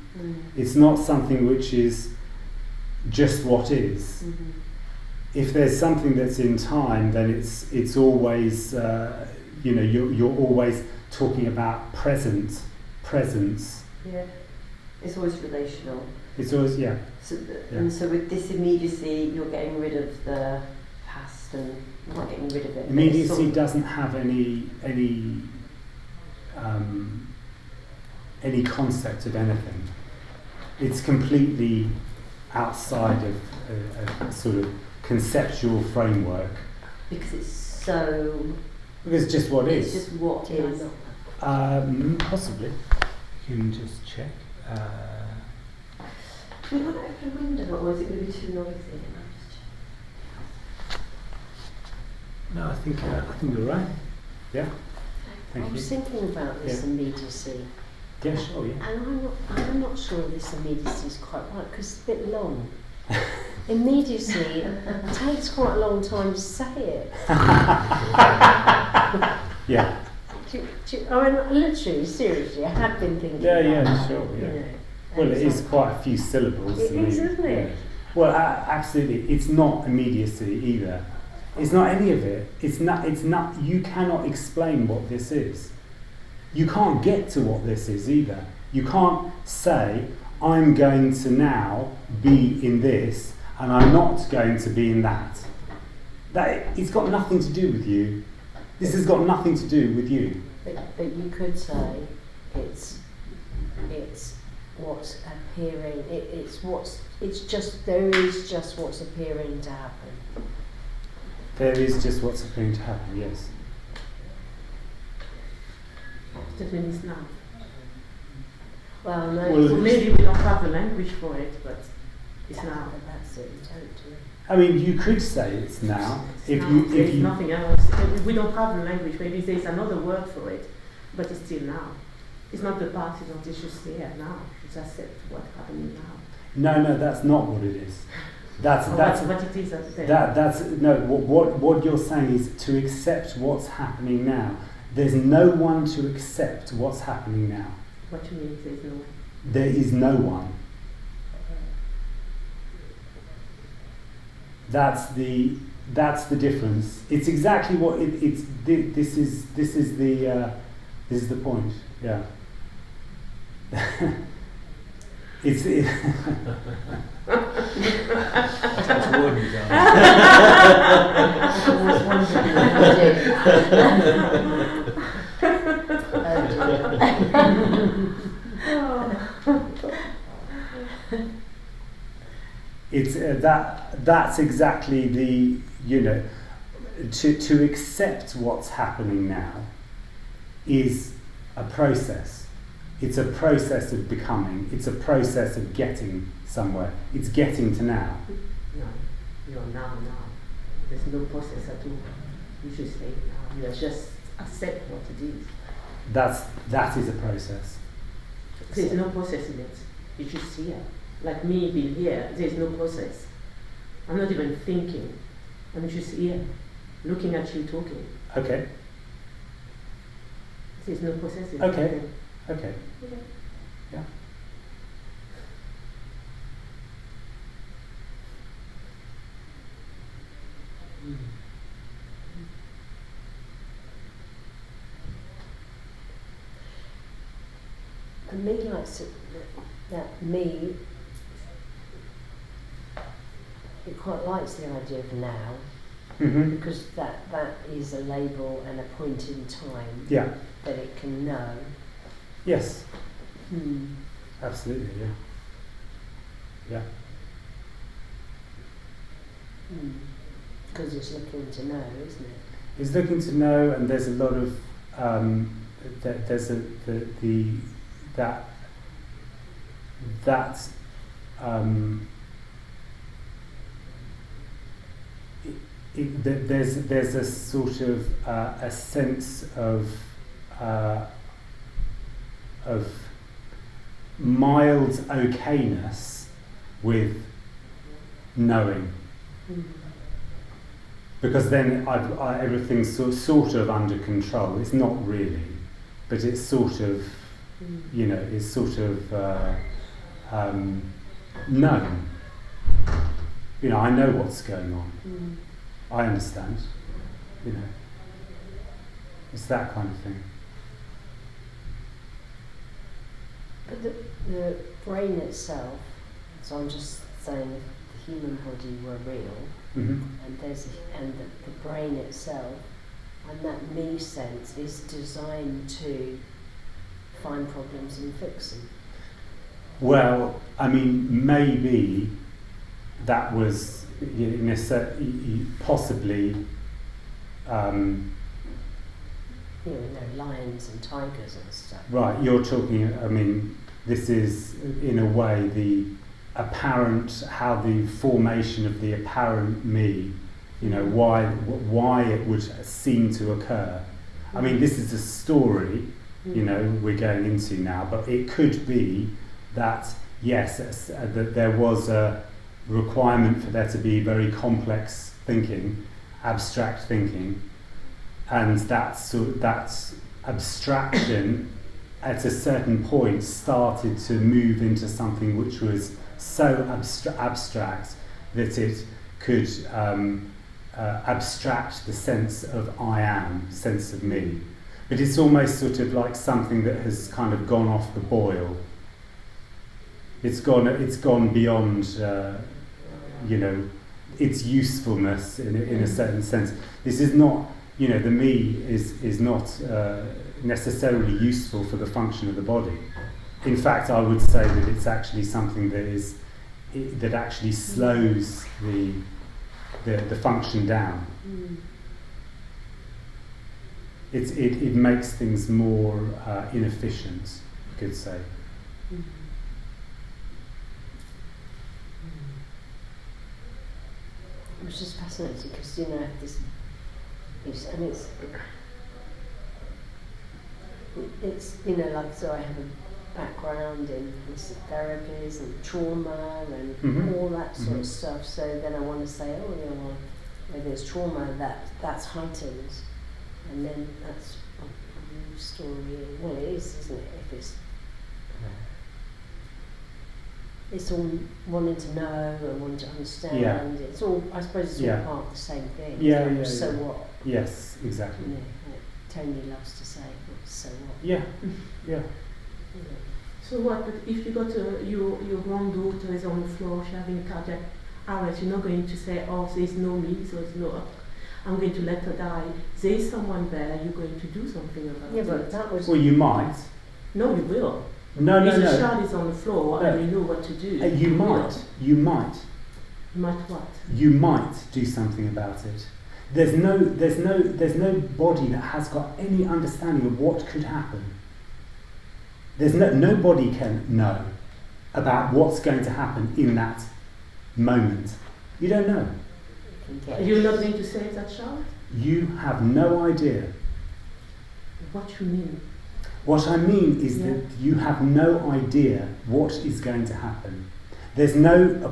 It's not something which is just what is. If there's something that's in time, then it's always, you know, you're always talking about presence. Yeah, it's always relational. It's always, So and so with this immediacy, you're getting rid of the past and not getting rid of it. Immediacy doesn't have any concept of anything. It's completely outside of a sort of conceptual framework. Because it's so... Because it's just what it's is. just what is. Possibly. You can just check. Do we want to open a window, or is it going to be too noisy? No, I think you're right. Yeah. Thank I you. was thinking about this immediacy. Yeah, sure, yeah. And I'm not sure this immediacy is quite right, because it's a bit long. Immediacy takes quite a long time to say it. Yeah. I mean, literally, seriously, I have been thinking about that, sure, yeah. you know. Well, And it is quite a few syllables. It is, isn't it? Yeah. Well, absolutely. It's not immediacy either. It's not any of it. It's not. You cannot explain what this is. You can't get to what this is either. You can't say, I'm going to now be in this and I'm not going to be in that. It's got nothing to do with you. This has got nothing to do with you. But you could say it's what's appearing. There is just what's appearing to happen. There is just what's appearing to happen. Yes. That means now. Well, no. Well, Maybe we don't have the language for it, but it's now. That's it. Totally. I mean, you could say it's now. There's nothing else. If we don't have the language, maybe there's another word for it, but it's still now. It's not the past, it's just here now. It's accept what's happening now. No, that's not what it is. That's what it is. What you're saying is to accept what's happening now. There's no one to accept what's happening now. What do you mean there's no one? There is no one. That's the difference. It's exactly what it's. This is the point. Yeah. It's. That's warn you guys. It's that's exactly the, to accept what's happening now is a process. It's a process of becoming. It's a process of getting somewhere. It's getting to now. No, you're now. There's no process at all. You just say now. You just accept what it is. That is a process. There's no process in it. You just see it. Like me being here, there's no process. I'm not even thinking. I'm just here, looking at you talking. Okay. There's no process in Okay. it. Okay. Yeah. And me likes that me. It quite likes the idea of now, Mm-hmm. because that is a label and a point in time Yeah. that it can know. Yes. Hmm. Absolutely. Yeah. Yeah. Because it's looking to know, isn't it? It's looking to know, and there's a lot of there's a sort of a sense of mild okayness with knowing. Because then everything's sort of under control. It's not really, but it's sort of, it's sort of known. I know what's going on. I understand. It's that kind of thing. But the brain itself, so I'm just saying if the human body were real, Mm-hmm. and the brain itself, and that me sense is designed to find problems and fix them. Well, I mean, maybe that was possibly. Lions and tigers and stuff. Right, you're talking. I mean, this is in a way how the formation of the apparent me, why it would seem to occur. I mean, this is a story, we're going into now, but it could be that, yes, that there was a requirement for there to be very complex thinking, abstract thinking, and that abstraction at a certain point started to move into something which was so abstract that it could abstract the sense of I am, sense of me. But it's almost sort of like something that has kind of gone off the boil. It's gone beyond, you know, its usefulness in a certain sense. This is not, you know, the me is not necessarily useful for the function of the body. In fact, I would say that it's actually something that actually slows the function down. It makes things more inefficient, you could say. It was just fascinating because, you know, it's you know, like, so I have a background in holistic therapies and trauma and all that sort of stuff. So then I want to say, oh, you know, well, where there's trauma, that's heightened, and then that's a new story. Well, it is, isn't it? If it's all wanting to know and wanting to understand. Yeah. It's all, I suppose, it's all part of the same thing. Yeah, so yeah. what? Yes, exactly. You know, like Tony loves to say, well, so what? Yeah, yeah. You know. So what? But if you got your granddaughter is on the floor, she's having cardiac arrest, you're not going to say, oh, there's no me, so there's no, I'm going to let her die. There's someone there, you're going to do something about it. Yeah, but that was... Well, you might. No, you will. No. If the child is on the floor and you know what to do. You might. You might. You might what? You might do something about it. There's no body that has got any understanding of what could happen. There's nobody can know about what's going to happen in that moment. You don't know. You're not going to save that child? You have no idea. What you mean? What I mean is that you have no idea what is going to happen. There's no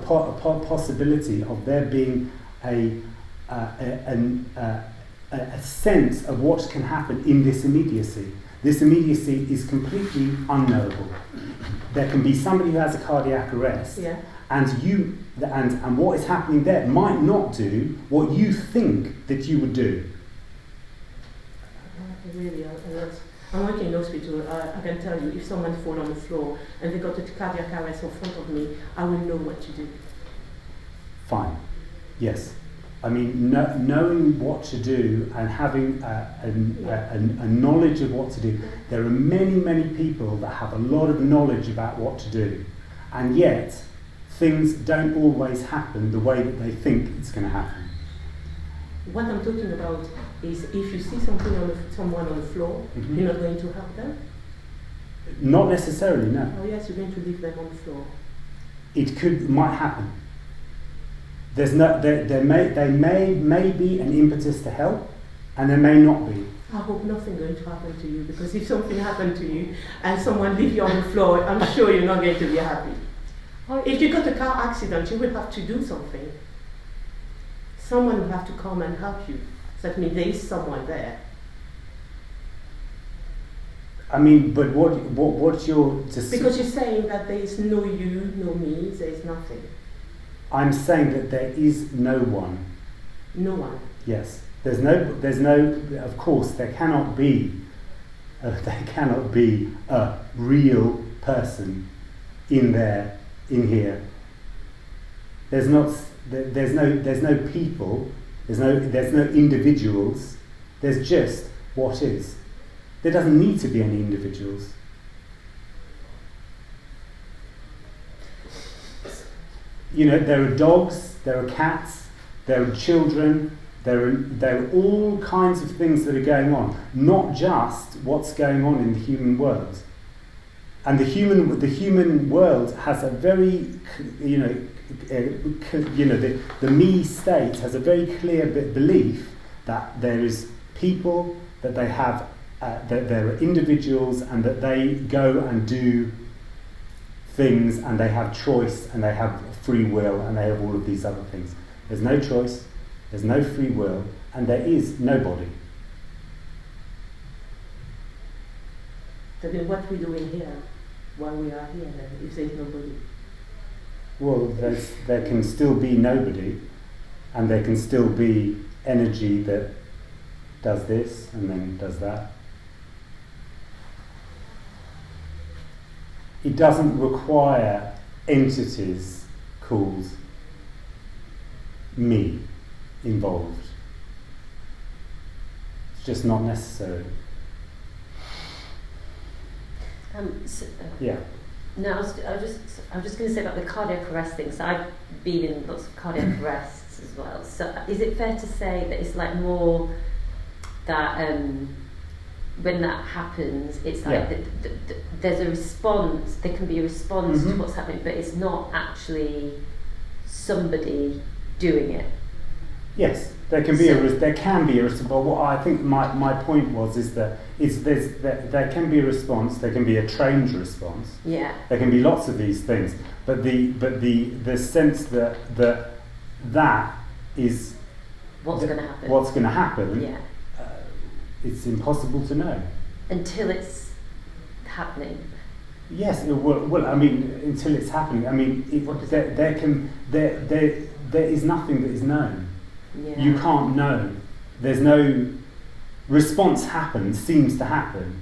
possibility of there being a sense of what can happen in this immediacy. This immediacy is completely unknowable. There can be somebody who has a cardiac arrest, and what is happening there might not do what you think that you would do. Really, I'm working in hospital. I can tell you, if someone falls on the floor and they got a cardiac arrest in front of me, I will know what to do. Fine. Yes. I mean, knowing what to do and having a knowledge of what to do. There are many people that have a lot of knowledge about what to do, and yet things don't always happen the way that they think it's going to happen. What I'm talking about is if you see someone on the floor, you're not going to help them? Not necessarily, no. Oh yes, you're going to leave them on the floor. It might happen. There may be an impetus to help, and there may not be. I hope nothing going to happen to you, because if something happened to you and someone leave you on the floor, I'm sure you're not going to be happy. If you got a car accident, you will have to do something. Someone will have to come and help you. So that means there is someone there. I mean, but what's your... Because you're saying that there is no you, no me, there is nothing. I'm saying that there is no one. No one. Yes. There's no, of course, there cannot be a real person in here. There's no people, there's no individuals, there's just what is. There doesn't need to be any individuals. You know, there are dogs, there are cats, there are children, there are all kinds of things that are going on, not just what's going on in the human world. And the human world has a very, the me state has a very clear belief that there is people, that they have, that there are individuals, and that they go and do things, and they have choice, and they have free will, and they have all of these other things. There's no choice, there's no free will, and there is nobody. So then what we're doing here, while we are here then, if there's nobody? Well, there can still be nobody, and there can still be energy that does this and then does that. It doesn't require entities called me involved. It's just not necessary. Yeah. No, I was just going to say about the cardiac arrest thing. So I've been in lots of cardiac arrests as well. So is it fair to say that it's like more that when that happens, it's like there's a response. There can be a response to what's happening, but it's not actually somebody doing it. Yes, there can be there can be a response. But what I think my point was is that there can be a response. There can be a trained response. Yeah. There can be lots of these things, but the sense that is what's going to happen. What's going to happen? Yeah. It's impossible to know until it's happening. Yes. Well, I mean, until it's happening. I mean, there is nothing that is known. Yeah. You can't know. There's no response seems to happen.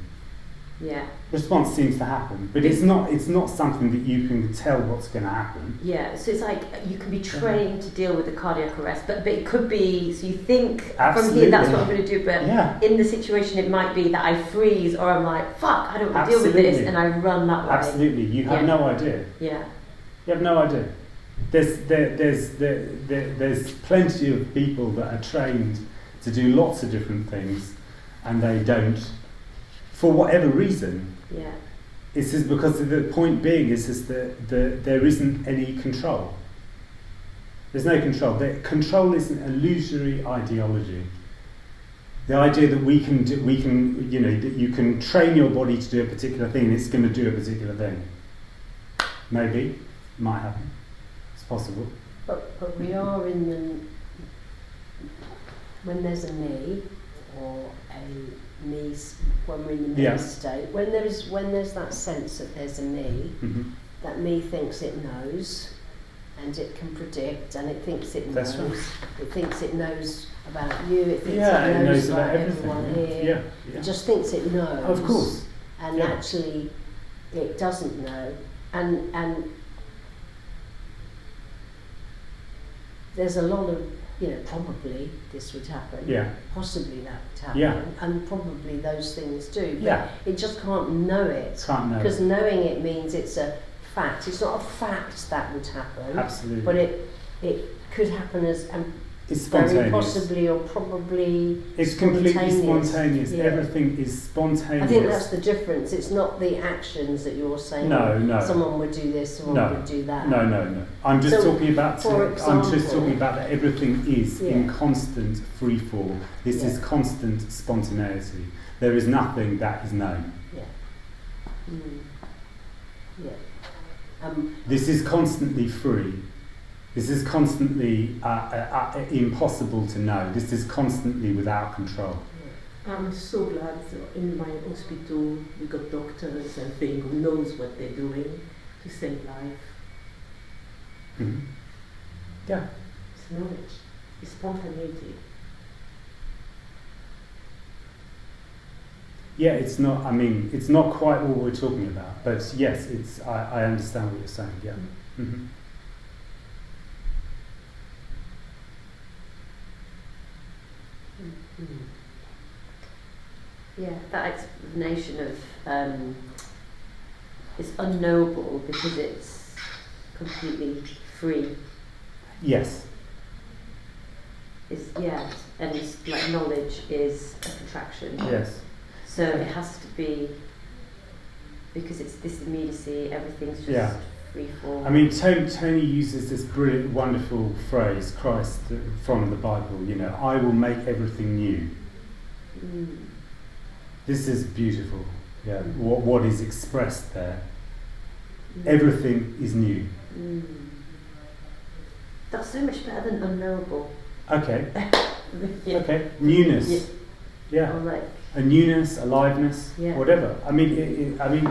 Yeah. Response seems to happen, but it's not something that you can tell what's going to happen. Yeah, so it's like you can be trained to deal with the cardiac arrest, but it could be, so you think Absolutely. from here that's what I'm going to do, but in the situation it might be that I freeze or I'm like, fuck, I don't want to deal with this, and I run that way. Absolutely, you have no idea. Yeah. You have no idea. There's plenty of people that are trained to do lots of different things, and they don't, for whatever reason. Yeah. It's just because the point being is just that there isn't any control. There's no control. Control is an illusory ideology. The idea that that you can train your body to do a particular thing and it's going to do a particular thing. Maybe, might happen. It's possible. But we are in the, when there's a me or a me, when we're in the me state, when there's that sense that there's a me, that me thinks it knows, and it can predict, and it thinks it knows. That's right. It thinks it knows about you. It thinks it knows about everything. everyone here. Yeah. It just thinks it knows. Of course. And actually, it doesn't know. And there's a lot of, probably this would happen. Yeah. Possibly that would happen. Yeah. And probably those things do. But Yeah. it just can't know it. Can't know. Because knowing it means it's a fact. It's not a fact that would happen. Absolutely. But it could happen as it's very spontaneous. possibly or probably it's completely spontaneous. spontaneous. Yeah. Everything is spontaneous. I think that's the difference. It's not the actions that you're saying. No. Someone would do this, someone would do that. No. I'm just talking about. For example, I'm just talking about that everything is in constant free fall. This is constant spontaneity. There is nothing that is known. Yeah. Yeah. This is constantly free. This is constantly impossible to know. This is constantly without control. I'm so glad in my hospital we got doctors and people who knows what they're doing to save life. Mm-hmm. Yeah. It's knowledge. It's spontaneity. Yeah, it's not. I mean, it's not quite what we're talking about. But yes, it's. I understand what you're saying. Yeah. Mm-hmm. Yeah, that explanation of it's unknowable because it's completely free. Yes. And it's like knowledge is a contraction. Yes. So it has to be because it's this immediacy. Everything's just free fall. I mean, Tony uses this brilliant, wonderful phrase, Christ from the Bible. I will make everything new. This is beautiful. Yeah, what is expressed there. Everything is new. That's so much better than unknowable. Okay. Okay. Newness. Yeah. Or like a newness, aliveness, whatever. I mean, it doesn't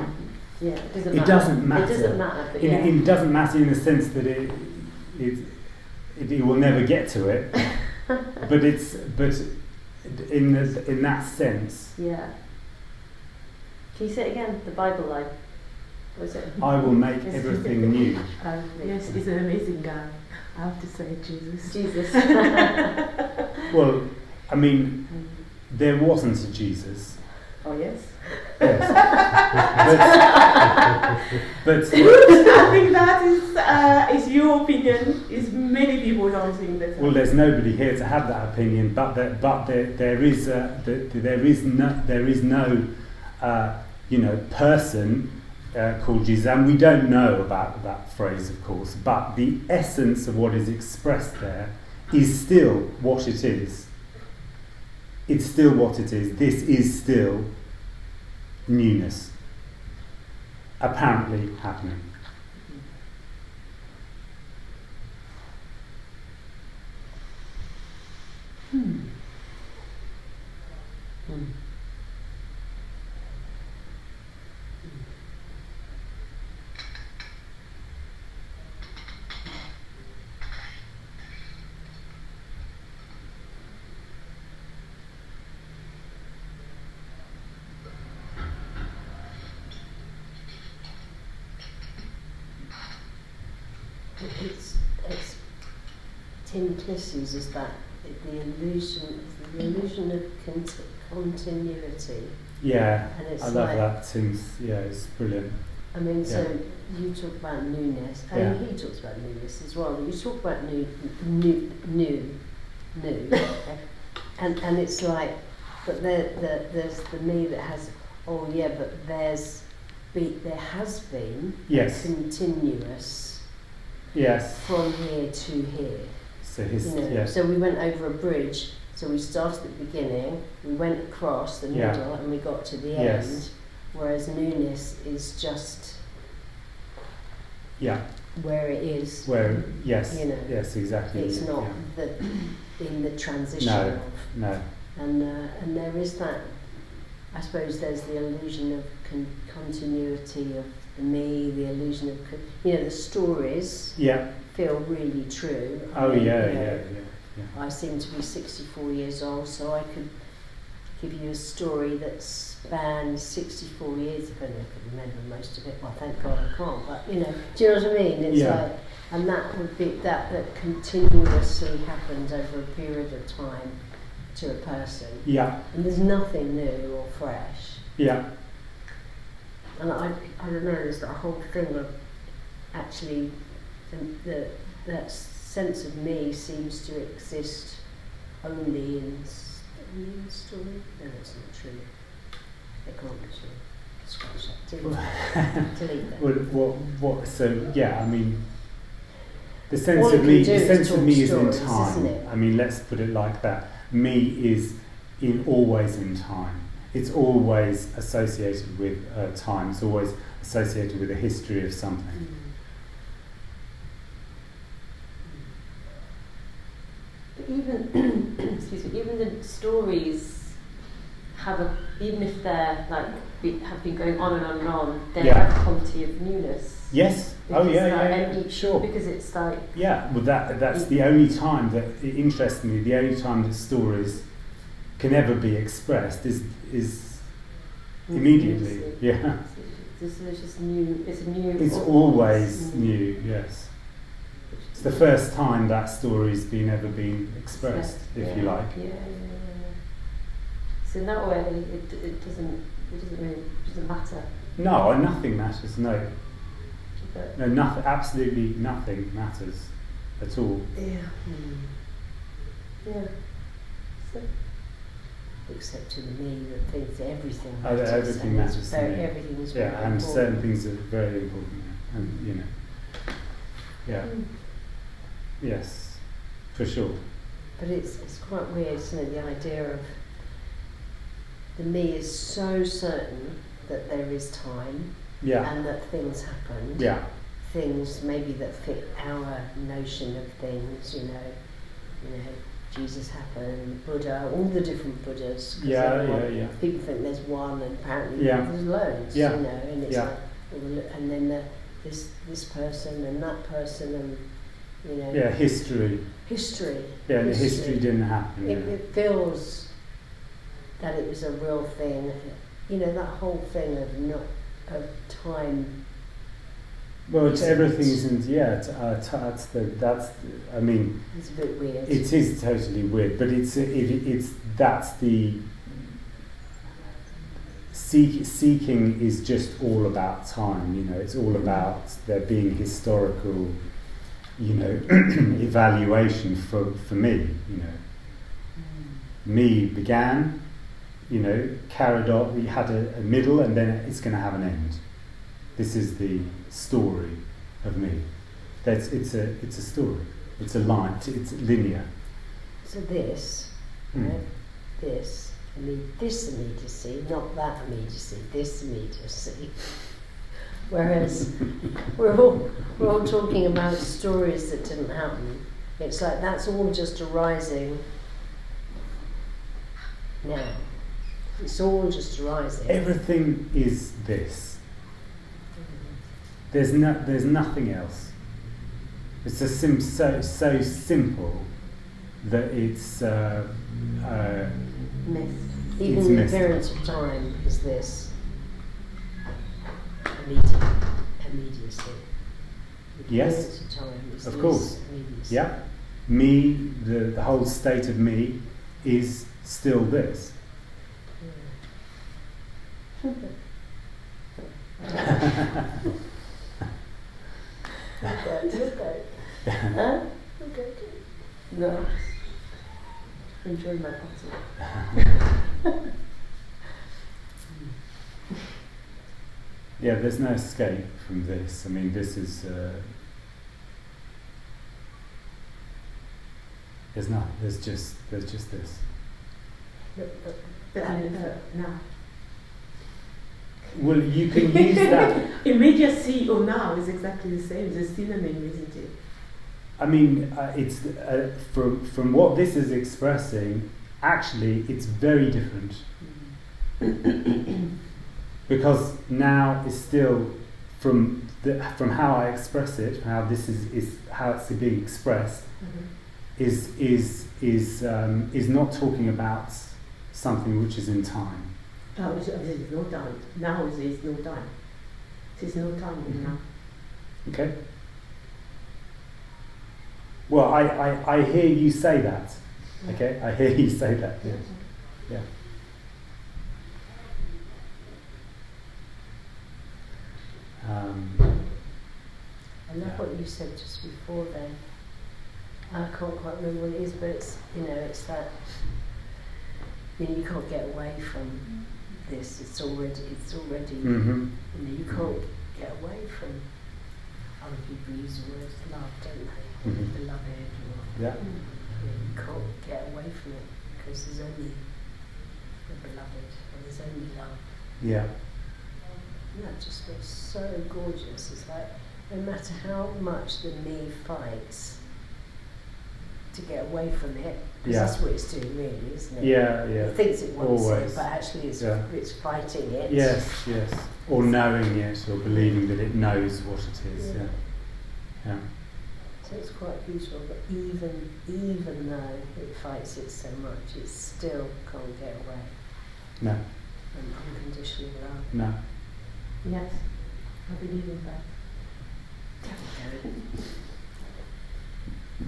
matter. It doesn't matter. But it doesn't matter in the sense that it will never get to it. but in that sense. Yeah. Can you say it again? The Bible line. Was it? I will make everything new. Yes, he's an amazing guy. I have to say, Jesus. Jesus. Well, I mean, there wasn't a Jesus. Oh yes. Yes. but I think that is your opinion. Is many people don't think that. well, there's nobody here to have that opinion. But there is no person called Jesus, and we don't know about that phrase, of course. But the essence of what is expressed there is still what it is. It's still what it is. This is still newness apparently happening. It's Tim Clissy's is that the illusion of continuity. Yeah, And it's I love like, that. It's brilliant. I mean, Yeah. so you talk about newness, Yeah. and he talks about newness as well. You talk about new, and it's like, but there's the me that has, oh yeah, but there has been Yes. continuous Yes. from here to here. So So we went over a bridge. So we started at the beginning, we went across the Yeah. middle, and we got to the Yes. end. Whereas newness is just Yeah. where it is. Where yes. You know, Yes, exactly. It's not Yeah. in the transition No. of, No. and there is that. I suppose there's the illusion of continuity of the me, the illusion of the stories Yeah. feel really true. Oh I mean, yeah. you know, Yeah. I seem to be 64 years old, so I could give you a story that spans 64 years, if only I could remember most of it. Well, thank God I can't, but do you know what I mean? It's Yeah. like, and that would be that continuously happens over a period of time to a person, Yeah. and there's nothing new or fresh. Yeah. And I don't know, there's that whole thing of actually that sense of me seems to exist only in story. No, that's not true. It can't be true. Scratch that. Delete that. What? So yeah, I mean, the sense All of it me, can do the is sense of talk me is in stories, time. isn't it? I mean, let's put it like that. Me is always in time. It's always associated with time. It's always associated with a history of something. But even even the stories even if they're have been going on and on and on, they Yeah. have a quality of newness. Yes. Oh Because, yeah. and Yeah. Sure. Because it's like Yeah, well, that's the only time that, interestingly, the only time that stories can ever be expressed is immediately. Yeah, this is just new. It's new. it's always new. Yes, it's the first time that story's ever been expressed, if you like. Yeah. So in that way, it doesn't matter. No, nothing matters. No, But nothing. Absolutely nothing matters at all. yeah. Yeah. So, Except to me that thinks everything Oh, matters. everything and it's matters to very, me. everything is very Yeah, and important. certain things are very important. And yeah. Yes, for sure. But it's quite weird, isn't it? The idea of the me is so certain that there is time Yeah. and that things happen. Yeah. Things maybe that fit our notion of things. Jesus happened, Buddha, all the different Buddhas. 'Cause Yeah. People think there's one, and apparently Yeah. there's loads. Yeah. And it's Yeah. and then this person and that person and Yeah, history. history. Yeah, the history didn't happen. It feels that it was a real thing. That whole thing of time Well, everything isn't. Yeah, I mean, It's a bit weird. it is totally weird, but that's the seeking is just all about time. You know, it's all about there being historical, you know, evaluation for me. You know, me began, you know, carried on. We had a middle, and then it's going to have an end. This is the story of me. It's a story. It's a line. It's linear. So this, right? This immediacy, not that immediacy. This immediacy. Whereas we're all talking about stories that didn't happen. It's like that's all just arising now. It's all just arising. Everything is this. There's nothing else. It's so simple that it's Missed. Even it's the missed. appearance of time is this immediacy. The Yes, appearance of time is of this course. immediacy. Yeah. Me, the whole state of me is still this. Okay. Huh? Okay. No. Enjoy my bottle. Yeah, there's no escape from this. I mean, this is. There's not. There's just this. Now. Well, you can use that. Immediacy or now is exactly the same. It's a synonym, isn't it? I mean, it's from what this is expressing. Actually, it's very different because now is still from how I express it, how this is how it's being expressed, is not talking about something which is in time. Oh, there is no time. Now there is no time. There is no time in now. Okay. Well, I hear you say that. Okay, I hear you say that. Yeah. Yeah. I love what you said just before then. I can't quite remember what it is, but it's, you know, it's that, you know, you can't get away from this. It's already, Mm-hmm. you know, you can't get away from, other people use the word love, don't they? Mhm. Beloved, or, Yeah. you know, you can't get away from it because there's only the beloved, or there's only love. Yeah. And that just looks so gorgeous. It's like, no matter how much the me fights to get away from it, because Yeah. that's what it's doing really, isn't it? Yeah, yeah. It thinks it wants Always. it, but actually it's fighting it. Yes, yes. Or knowing it, or believing that it knows what it is. Yeah. Yeah. Yeah. So it's quite beautiful, but even though it fights it so much, it still can't get away No. from unconditional love. No. Yes, I believe in that.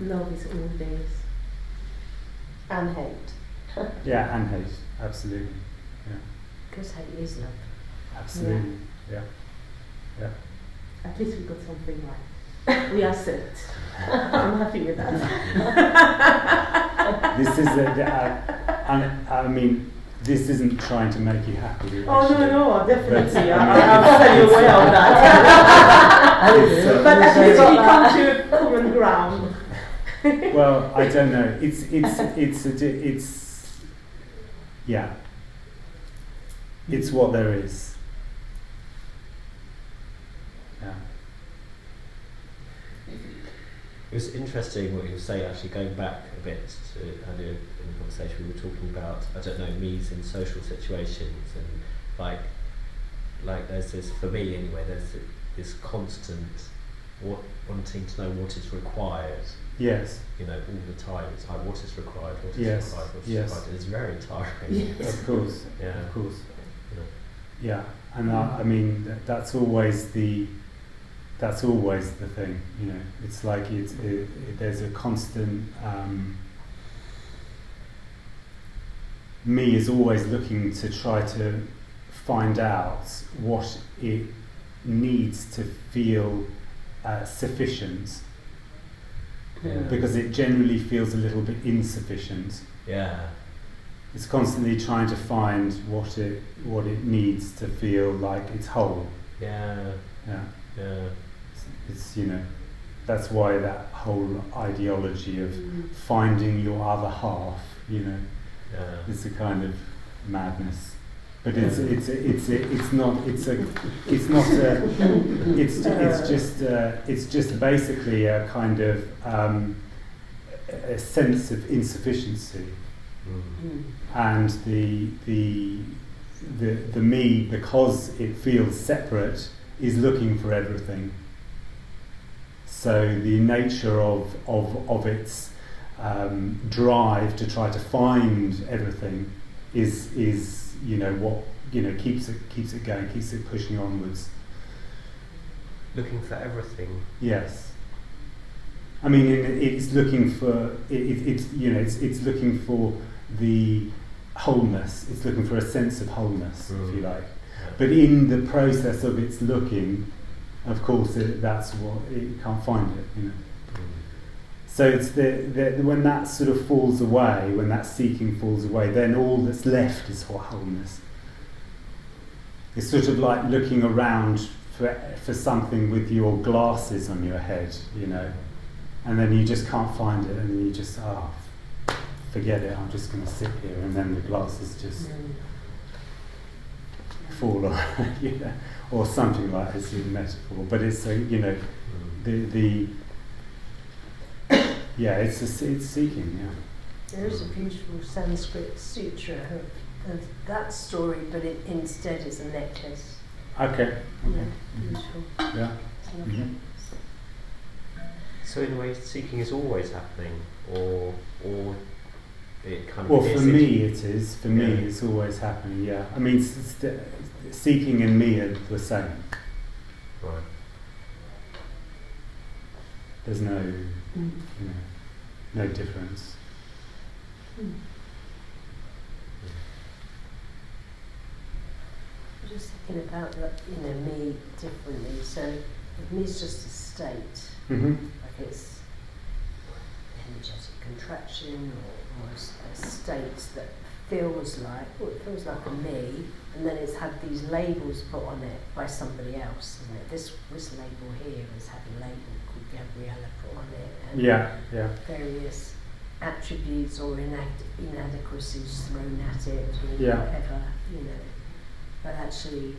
Love is all days. And hate. Yeah, and hate. Absolutely. Yeah. Because hate is love. Absolutely. Yeah. Yeah. At least we got something right. We accept. I'm happy with that. This is I mean, this isn't trying to make you happy. Oh actually. no, definitely. But, I'm very aware of that. It's, But at least we come to common ground. well, I don't know. It's yeah. It's what there is. Yeah. It was interesting what you were saying, actually, going back a bit to earlier in the conversation, we were talking about, I don't know, me's in social situations, and like there's this, for me anyway, there's this constant wanting to know what is required. Yes. You know, all the time. It's like, what is required, what is Yes. required, what is Yes. required. It's very tiring. Yes. Of course. Yeah. Of course. Yeah. Yeah. And I mean, that's always the that's always the thing, you know. It's like there's a constant. Me is always looking to try to find out what it needs to feel sufficient, because it generally feels a little bit insufficient. Yeah. It's constantly trying to find what it needs to feel like it's whole. Yeah. Yeah. Yeah. It's you know, that's why that whole ideology of finding your other half, you know, it's a kind of madness. But it's just basically a kind of a sense of insufficiency. And the me, because it feels separate, is looking for everything. So the nature of its drive to try to find everything is you know what keeps it going, keeps it pushing onwards. Looking for everything. Yes. I mean, it's looking for it's looking for the wholeness. It's looking for a sense of wholeness, if you like. But in the process of its looking, of course, that's what it can't find it. You know. So it's when that sort of falls away, when that seeking falls away, then all that's left is for wholeness. It's sort of like looking around for something with your glasses on your head, you know, and then you just can't find it, and then you just forget it. I'm just going to sit here, and then the glasses just fall on, you know, or something like this in metaphor. But it's you know, it's seeking. Yeah. There is a beautiful Sanskrit sutra of that story, but it instead is a necklace. Okay. Yeah, beautiful. Yeah. Mm-hmm. So in a way, seeking is always happening, or it kind of. Well, for me, it is. For me, it's always happening. Yeah. I mean, seeking and me are the same. Right. There's no, no difference. I'm just thinking about me differently. So me is just a state, like it's energetic contraction or a state that feels like it feels like a me, and then it's had these labels put on it by somebody else, isn't it? This label here has had a label called Gabriella put on it, and various attributes or inadequacies thrown at it, or whatever, you know. But actually,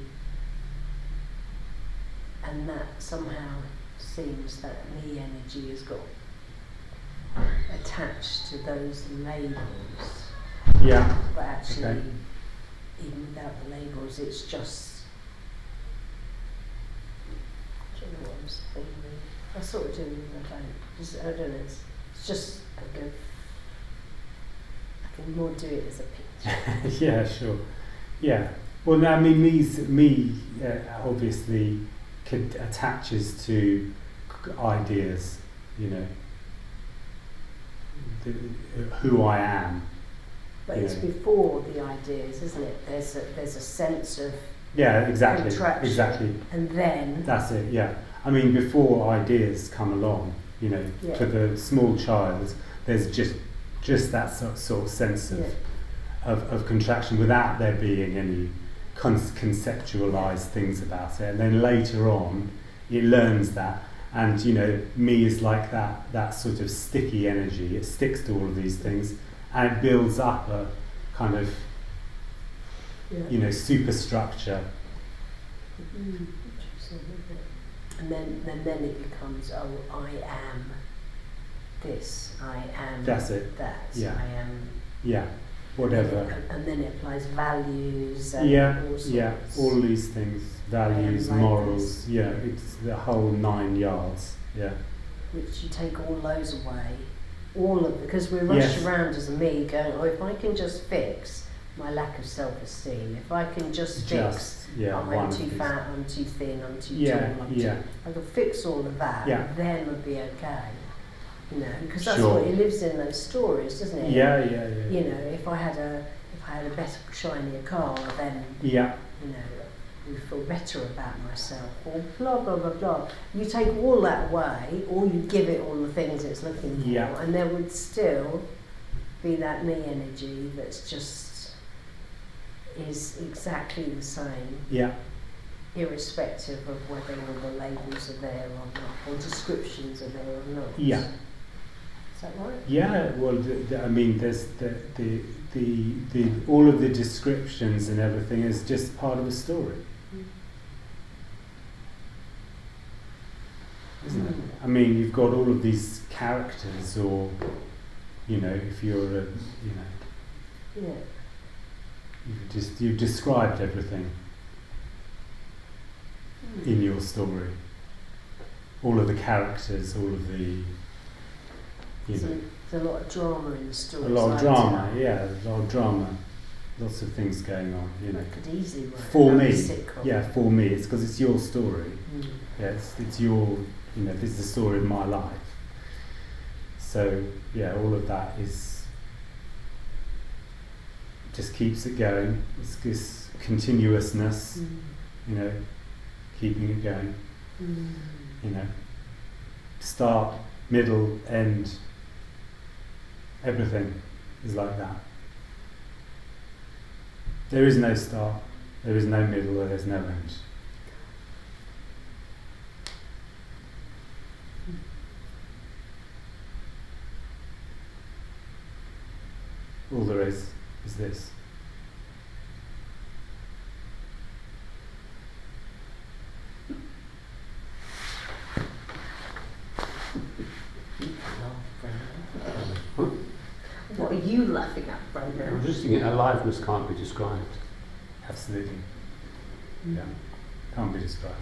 and that somehow seems that me energy has got attached to those labels. Yeah. But actually, even without the labels, it's just. I don't know what I'm saying. I sort of do, I don't know. It's just I can more do it as a picture. Yeah, sure. Yeah. Well, no, I mean, me obviously attaches to ideas, you know, who I am. But it's before the ideas, isn't it? There's a sense of contraction, exactly. And then that's it. Yeah. I mean, before ideas come along, you know, for the small child, there's just that sort of sense of contraction without there being any conceptualized things about it. And then later on, it learns that. And, you know, me is like that sort of sticky energy. It sticks to all of these things, and it builds up a kind of, you know, superstructure. And then it becomes, I am this, I am That's it. that, Yeah. I am. Yeah, whatever. And then it applies values and all sorts. All these things, values, like morals, it's the whole 9 yards, Which you take all those away, because we rush around as a me going, if I can just fix my lack of self-esteem. If I can just fix, I'm too fat, I'm too thin, I'm too tall, I can fix all of that, then I'd be okay. You know, because that's what he lives in those stories, doesn't it? Yeah. You know, if I had a better, shinier car, then you know, I would feel better about myself. Or blah blah blah blah. You take all that away, or you give it all the things it's looking for, and there would still be that me energy that's just is exactly the same. Yeah. Irrespective of whether all the labels are there or not, or descriptions are there or not. Yeah. Is that right? Yeah. Well, I mean, there's the all of the descriptions and everything is just part of a story, isn't it? I mean, you've got all of these characters, or you know, if you're you've described everything in your story. All of the characters, all of the, There's a lot of drama in the story. a lot of drama, there's a lot of drama, lots of things going on, you know. It could easily work For like me, a sitcom. for me, it's because it's your story. It's your, you know, this is the story of my life. So all of that is just keeps it going. It's this continuousness, you know, keeping it going. You know, start, middle, end, everything is like that. There is no start, there is no middle, there is no end. All there is this. What are you laughing at, Brendan? I'm just thinking, aliveness can't be described. Absolutely. Yeah. Can't be described.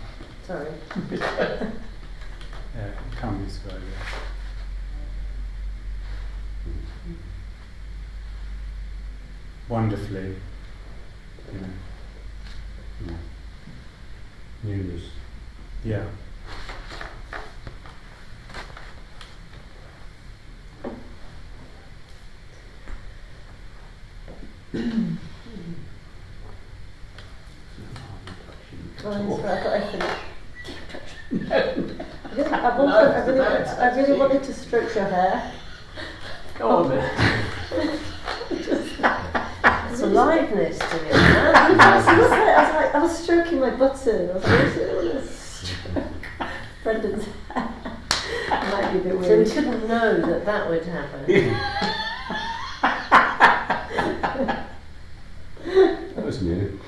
Sorry. Yeah, it can't be described, Wonderfully, you know. Newness. Yeah. I've got everything. I really wanted to stroke your hair. Go on then. There's aliveness to it. I was stroking my button. I was like, I want to stroke Brendan's hair. It might be a bit So we weird. couldn't know that would happen. That was new.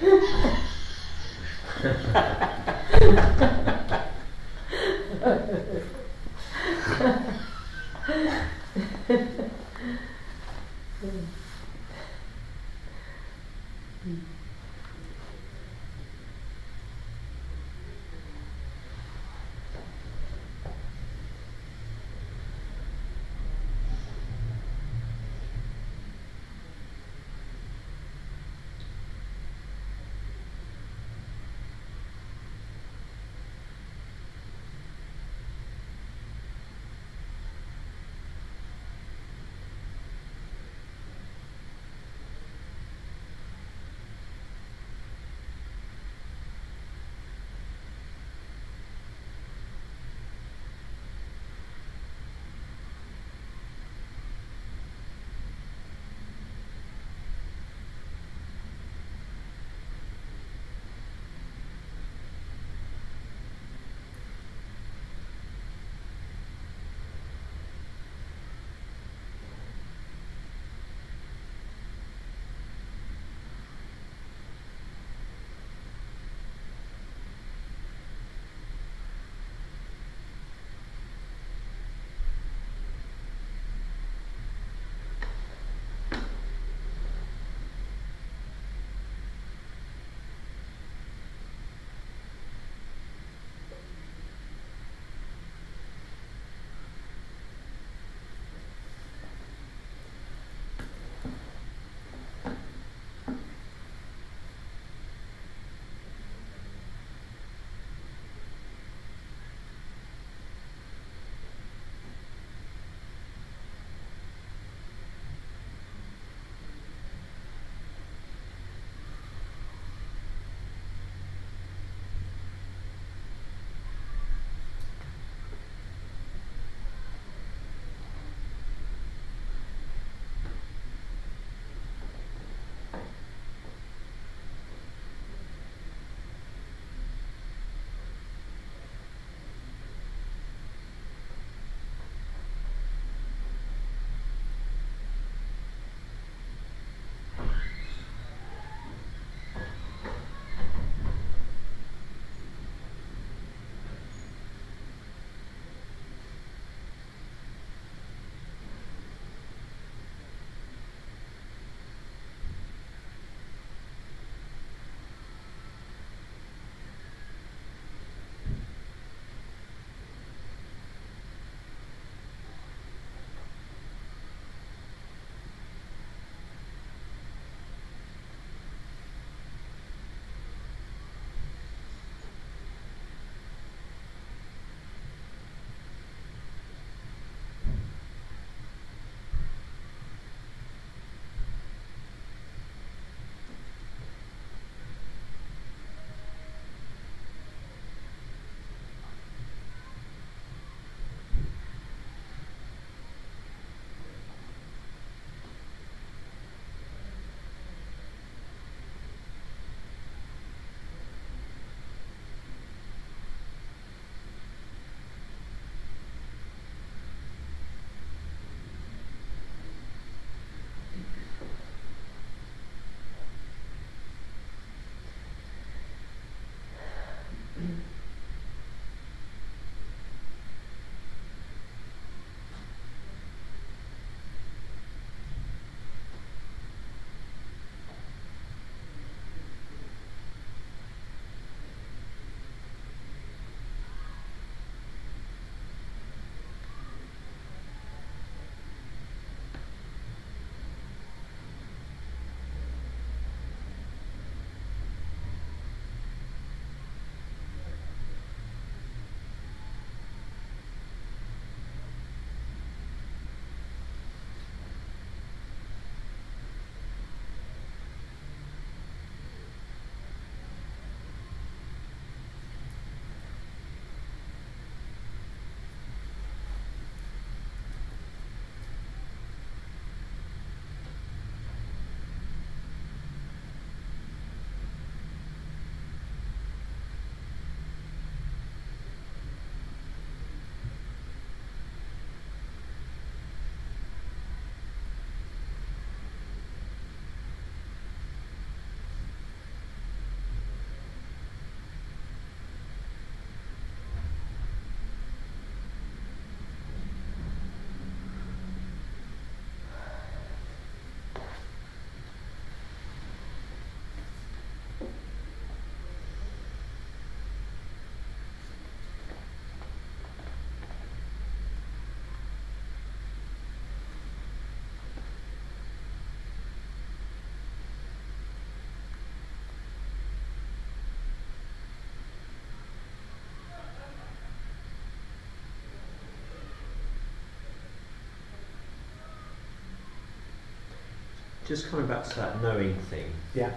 just coming back to that knowing thing. Yeah.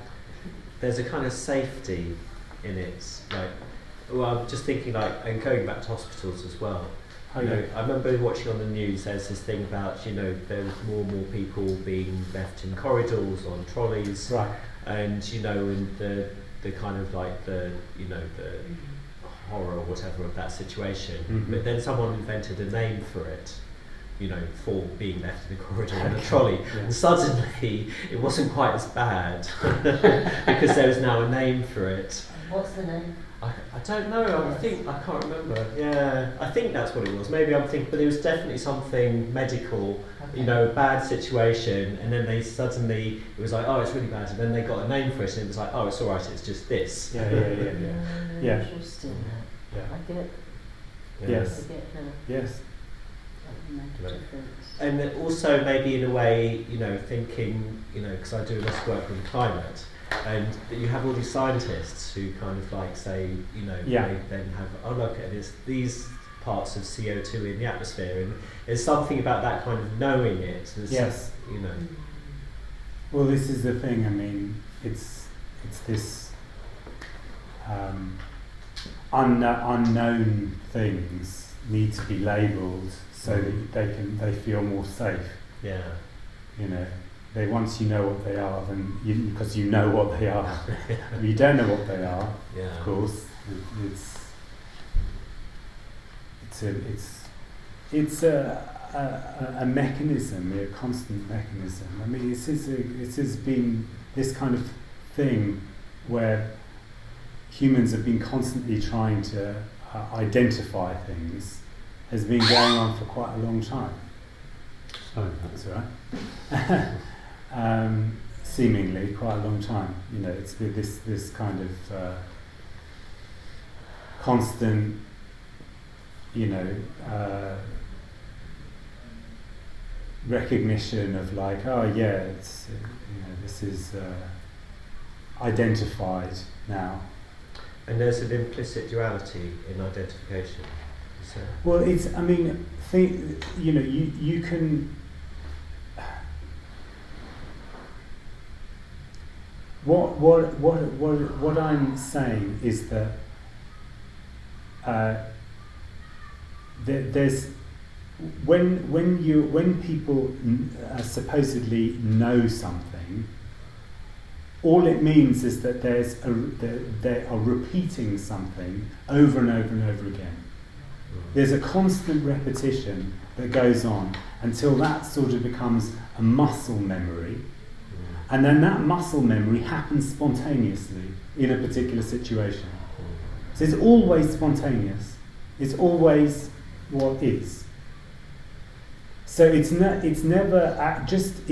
There's a kind of safety in it. Like, well, I'm just thinking like, and going back to hospitals as well. You know, I remember watching on the news. There's this thing about there's more and more people being left in corridors on trolleys, Right. and and the kind of like the horror or whatever of that situation. Mm-hmm. But then someone invented a name for it. For being left in a corridor in a trolley, and suddenly it wasn't quite as bad because there was now a name for it. What's the name? I don't know. I can't remember. Yeah, I think that's what it was. Maybe I'm thinking, but it was definitely something medical. Okay. A bad situation, and then it was like, oh, it's really bad, and then they got a name for it, and it was like, oh, it's all right, it's just this. Yeah. Yeah. Interesting. Yeah. I get. Yes. I get now. Yes. That makes a difference. And then also maybe in a way, thinking, because I do a lot of work with the climate, and you have all these scientists who kind of like say, Yeah. they then have, oh look, it's these parts of CO2 in the atmosphere, and there's something about that kind of knowing it. Yes. Well, this is the thing. I mean, it's this unknown things need to be labelled so that they feel more safe. Yeah. Once you know what they are, then because you know what they are. If you don't know what they are, Yeah. of course, it's a mechanism, a constant mechanism. I mean, it has been this kind of thing where humans have been constantly trying to identify things, has been going on for quite a long time. Sorry. That's all right. Seemingly quite a long time. It's this kind of constant, recognition of like, oh yeah, it's this is identified now. And there's an implicit duality in identification. So. Well, it's. I mean, you can. What I'm saying is that there's when people supposedly know something, all it means is that they are repeating something over and over and over again. There's a constant repetition that goes on until that sort of becomes a muscle memory. And then that muscle memory happens spontaneously in a particular situation. So it's always spontaneous. It's always what is. So it's never just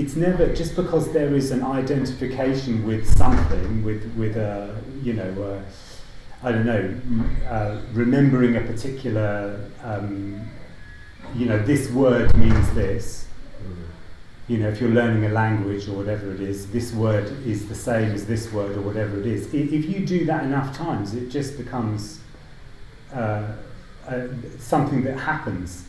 because there is an identification with something, with a I don't know, remembering a particular this word means this. If you're learning a language or whatever it is, this word is the same as this word or whatever it is. If you do that enough times, it just becomes something that happens.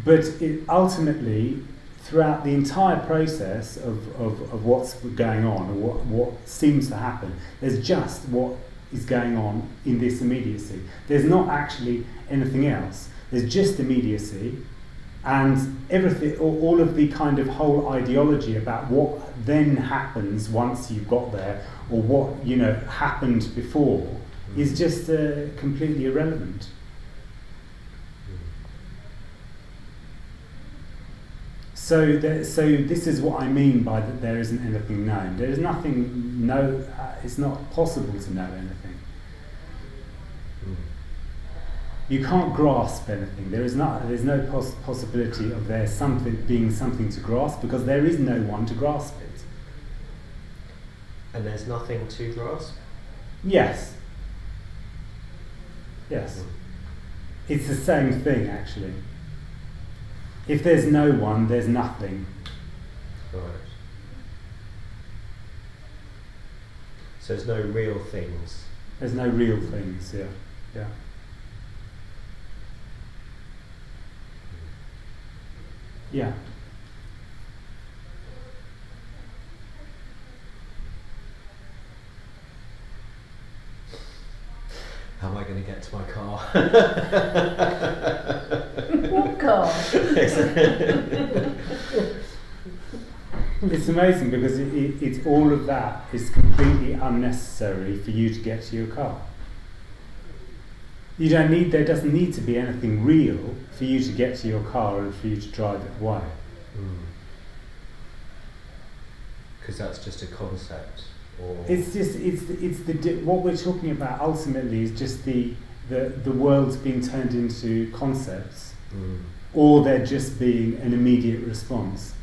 But ultimately, throughout the entire process of what's going on, or what seems to happen, there's just what is going on in this immediacy. There's not actually anything else. There's just immediacy. And everything, all of the kind of whole ideology about what then happens once you've got there, or what happened before, is just completely irrelevant. So this is what I mean by that there isn't anything known. There is nothing. It's not possible to know anything. You can't grasp anything. There's no possibility of there being something to grasp, because there is no one to grasp it. And there's nothing to grasp? Yes. It's the same thing, actually. If there's no one, there's nothing. Right. So there's no real things? There's no real things, yeah. Yeah. how am I going to get to my car? What car? It's amazing because it's all of that is completely unnecessary for you to get to your car. There doesn't need to be anything real for you to get to your car and for you to drive it away. Because that's just a concept. Or What we're talking about ultimately is just the world's being turned into concepts, or they're just being an immediate response.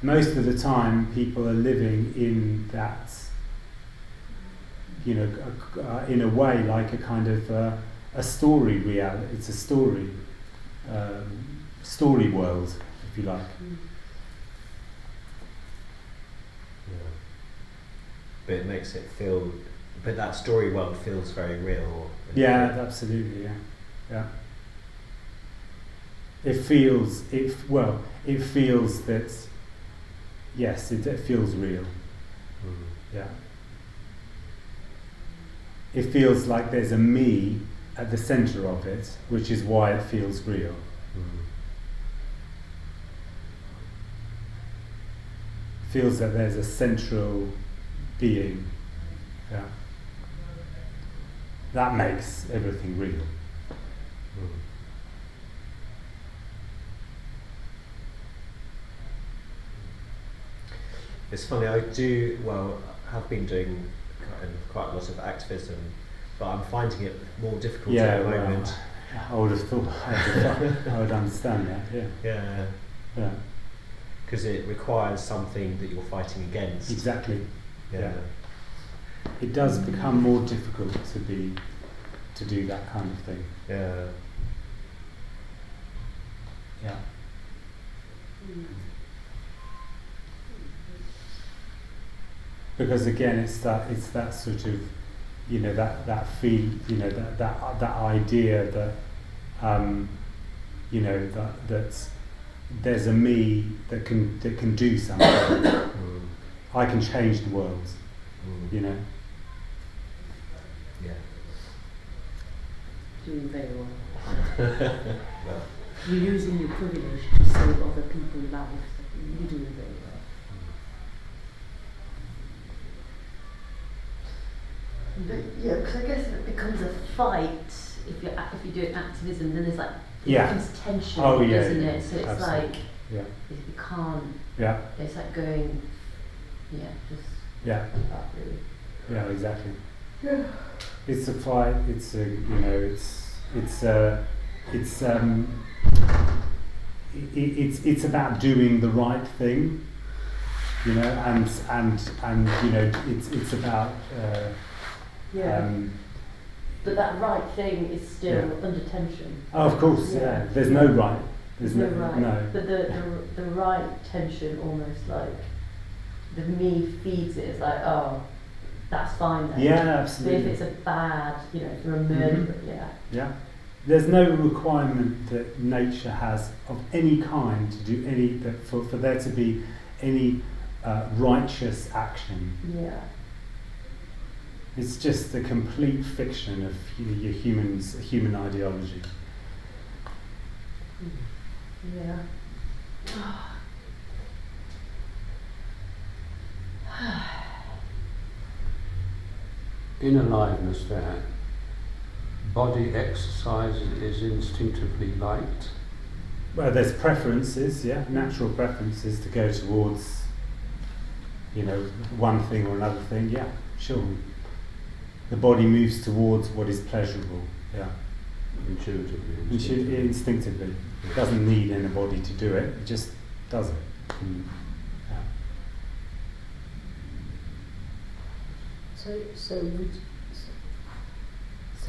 Most of the time, people are living in that, in a way like a kind of a story reality. It's a story world, if you like. Yeah. But it makes it feel. But that story world feels very real. Yeah, absolutely. Yeah. It feels that. Yes, it feels real. Yeah. It feels like there's a me at the centre of it, which is why it feels real. Feels that there's a central being. Yeah. That makes everything real. It's funny, I have been doing quite a lot of activism, but I'm finding it more difficult at the moment. I would have thought, I would understand that, Yeah. Because it requires something that you're fighting against. Exactly. Yeah. It does become more difficult to do that kind of thing. Yeah. Yeah. Because again, it's that sort of, that feel, that idea that, that there's a me that can do something. I can change the world. Yeah. Doing very well. Well, You're using your privilege to save other people's lives. You're doing very well. Yeah, because I guess if it becomes a fight, if you do activism, then there's like it becomes tension, isn't it? So it's absolutely. like Yeah. if you can't. Yeah. It's like going, just Yeah. that really. Yeah. Exactly. Yeah. It's a fight. It's a it's about doing the right thing, and it's about. But that right thing is still under tension. Oh, of course, yeah. There's no right. There's no right. No. But the right tension, almost like the me feeds it. It's like, oh, that's fine then. Yeah, But absolutely. if it's a bad, if you're a murderer, Yeah. There's no requirement that nature has of any kind to do for there to be any righteous action. Yeah. It's just a complete fiction of your human ideology. Yeah. In aliveness there, body exercise is instinctively liked. Well, there's preferences, natural preferences to go towards, one thing or another thing. Yeah, sure. The body moves towards what is pleasurable. Yeah. Intuitively. Instinctively. It doesn't need anybody to do it. It just does it. Yeah. So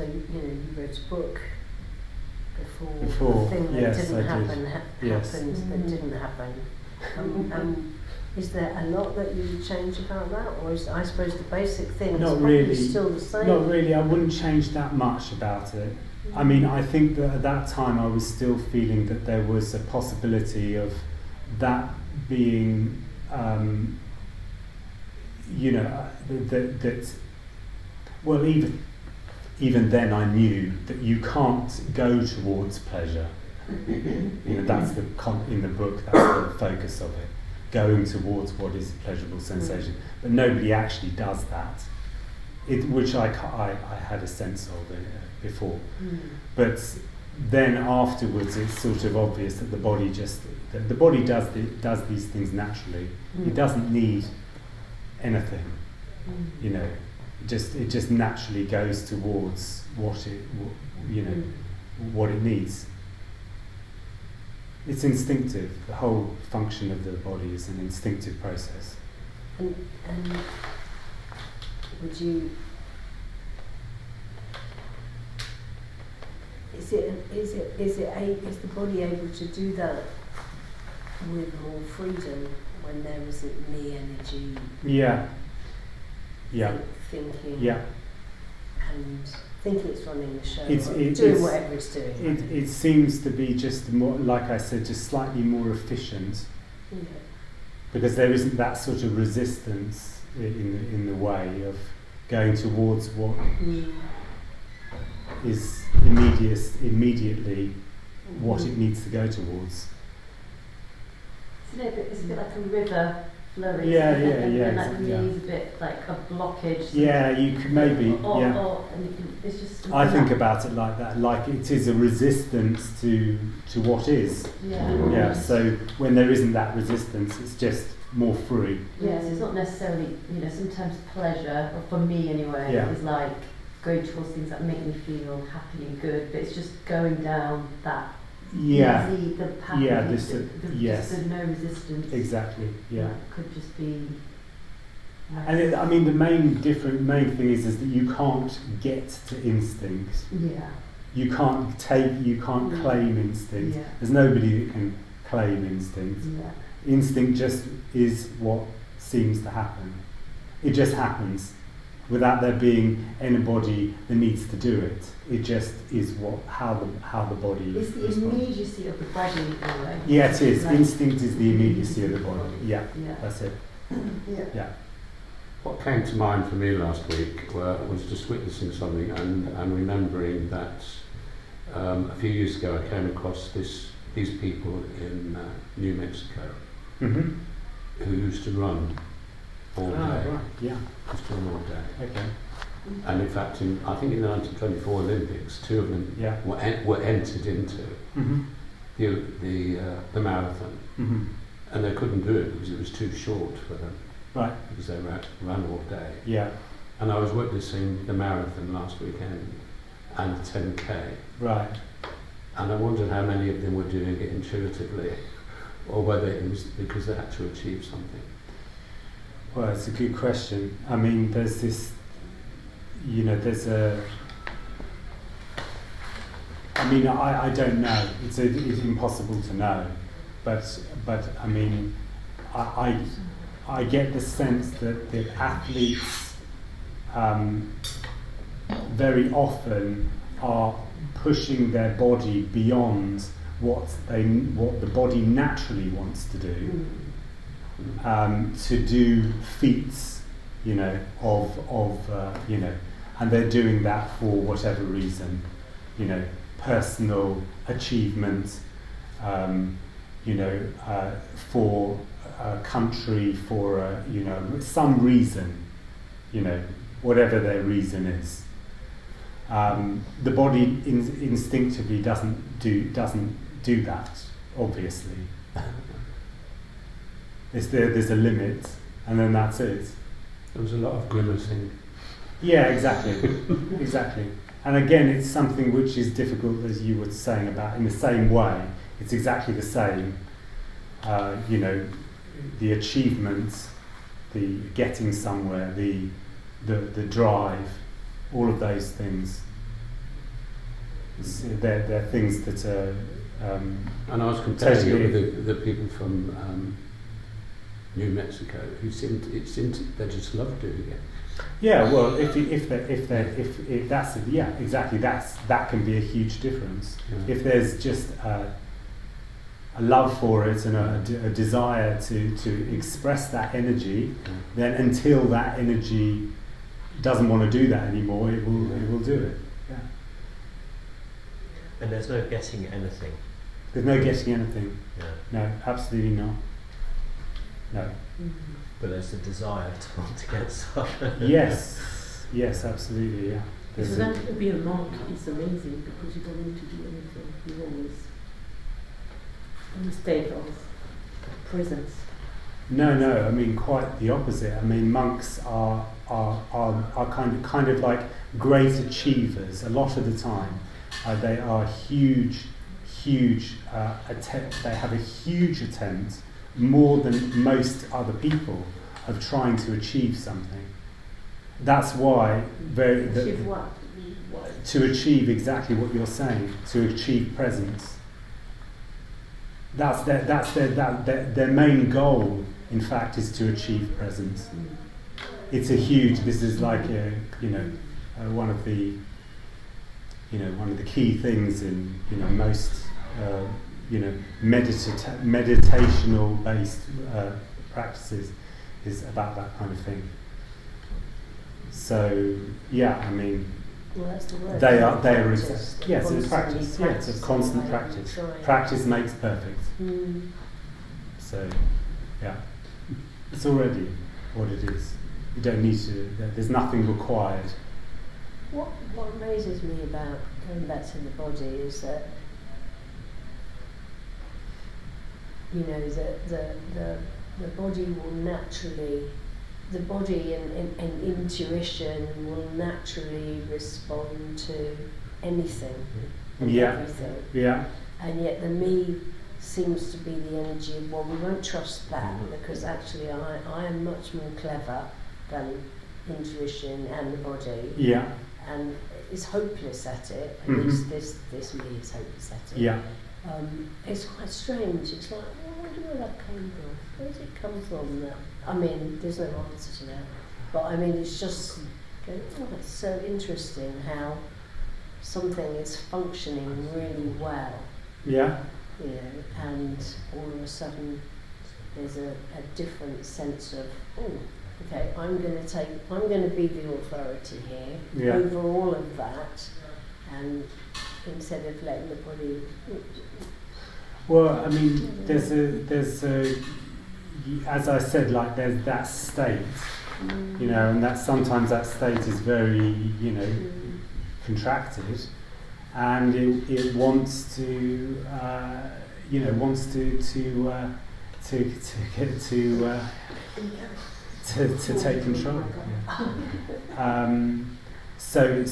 you wrote a book before Before, the thing that yes, didn't I happen did. happened that didn't happen. Is there a lot that you would change about that, or is I suppose the basic thing is Not probably really. still the same? Not really. I wouldn't change that much about it. I mean, I think that at that time I was still feeling that there was a possibility of that being, you know, that well, even then I knew that you can't go towards pleasure. You know, that's in the book, that's the focus of it, going towards what is a pleasurable sensation. But nobody actually does that, which I had a sense of before. But then afterwards, it's sort of obvious that the body does these things naturally. It doesn't need anything, you know. It just naturally goes towards what it needs. It's instinctive. The whole function of the body is an instinctive process. And would you? Is the body able to do that with more freedom when there isn't me energy? Yeah. Thinking. Yeah. And thinking it's running the show, It's doing whatever it's doing. It seems to be just more, like I said, just slightly more efficient, because there isn't that sort of resistance in the way of going towards what is immediately what it needs to go towards. It's a bit like a river flowing. Yeah. Like the knee's a bit like a blockage. Yeah, you could maybe. It's just. I think about it like that, like it is a resistance to what is. Yeah. So when there isn't that resistance, it's just more free. Yes, it's not necessarily, sometimes pleasure, or for me anyway, is like going towards things that make me feel happy and good, but it's just going down that easy, the path just the no resistance. Exactly, yeah. That could just be nice. And the main thing is that you can't get to instinct. Yeah. You can't claim instinct. Yeah. There's nobody that can claim instinct. Yeah. Instinct just is what seems to happen. It just happens without there being anybody that needs to do it. It just is how the body is. It's the immediacy of the body in a way. Yeah, it is. Instinct is the immediacy of the body. Yeah. That's it. Yeah. What came to mind for me last week was just witnessing something and remembering that a few years ago I came across these people in New Mexico who used to run all day. Right. Yeah. Used to run all day. Okay. And in fact, I think in the 1924 Olympics, two of them were entered into the marathon, and they couldn't do it because it was too short for them. Right. Because they ran all day. Yeah. And I was witnessing the marathon last weekend and the 10K. Right. And I wondered how many of them were doing it intuitively, or whether it was because they had to achieve something. Well, it's a good question. There's this, I don't know. It's impossible to know, but I get the sense that the athletes very often are pushing their body beyond what the body naturally wants to do. To do feats, and they're doing that for whatever reason, personal achievement, for a country, for some reason, whatever their reason is. The body instinctively doesn't do that, obviously. There's a limit, and then that's it. There was a lot of grimacing. Yeah, exactly. And again, it's something which is difficult, as you were saying about, in the same way. It's exactly the same. The achievements, the getting somewhere, the drive, all of those things. They're things that are. And I was comparing it with the people from New Mexico who they just love doing it. Yeah, well, if that's exactly that can be a huge difference. Yeah. If there's just a love for it and a desire to express that energy, then until that energy doesn't want to do that anymore, it will do it. Yeah. And there's no getting anything. There's no getting anything. Yeah. No, absolutely not. No. But there's a desire to want to get stuff. Yes, absolutely. Yeah. So that to be a monk is amazing because you don't need to do anything. You're always in a state of presence. No. I mean, quite the opposite. I mean, monks are kind of like great achievers. A lot of the time, they are huge. They have a huge attempt, more than most other people, of trying to achieve something. That's why Achieve what? to achieve exactly what you're saying, to achieve presence. That's their main goal. In fact, is to achieve presence. It's a huge. This is like one of the key things in most meditational based practices is about that kind of thing. So yeah, I mean, Well, that's the word. they are Practice. yes, it's practice. Constantly Yeah, it's a constant practicing, practice. trying. Practice makes perfect. So yeah, it's already what it is. You don't need to. There's nothing required. What amazes me about going back to the body is that the body will naturally, the body and intuition will naturally respond to anything and everything. Yeah. And yet the me seems to be the energy of, well, we won't trust that because actually I am much more clever than intuition and the body. Yeah. And is hopeless at it. At least this me is hopeless at it. Yeah. It's quite strange. It's like, well, I wonder where that came from. Where does it come from? That I mean, there's no answer to that. But I mean, it's just, it's so interesting how something is functioning really well. Yeah. And all of a sudden there's a different sense of, okay, I'm going to be the authority here over all of that, and instead of letting the body. Well, I mean, there's a, as I said, like there's that state, and that sometimes that state is very, contracted, and it wants to, to take control. So.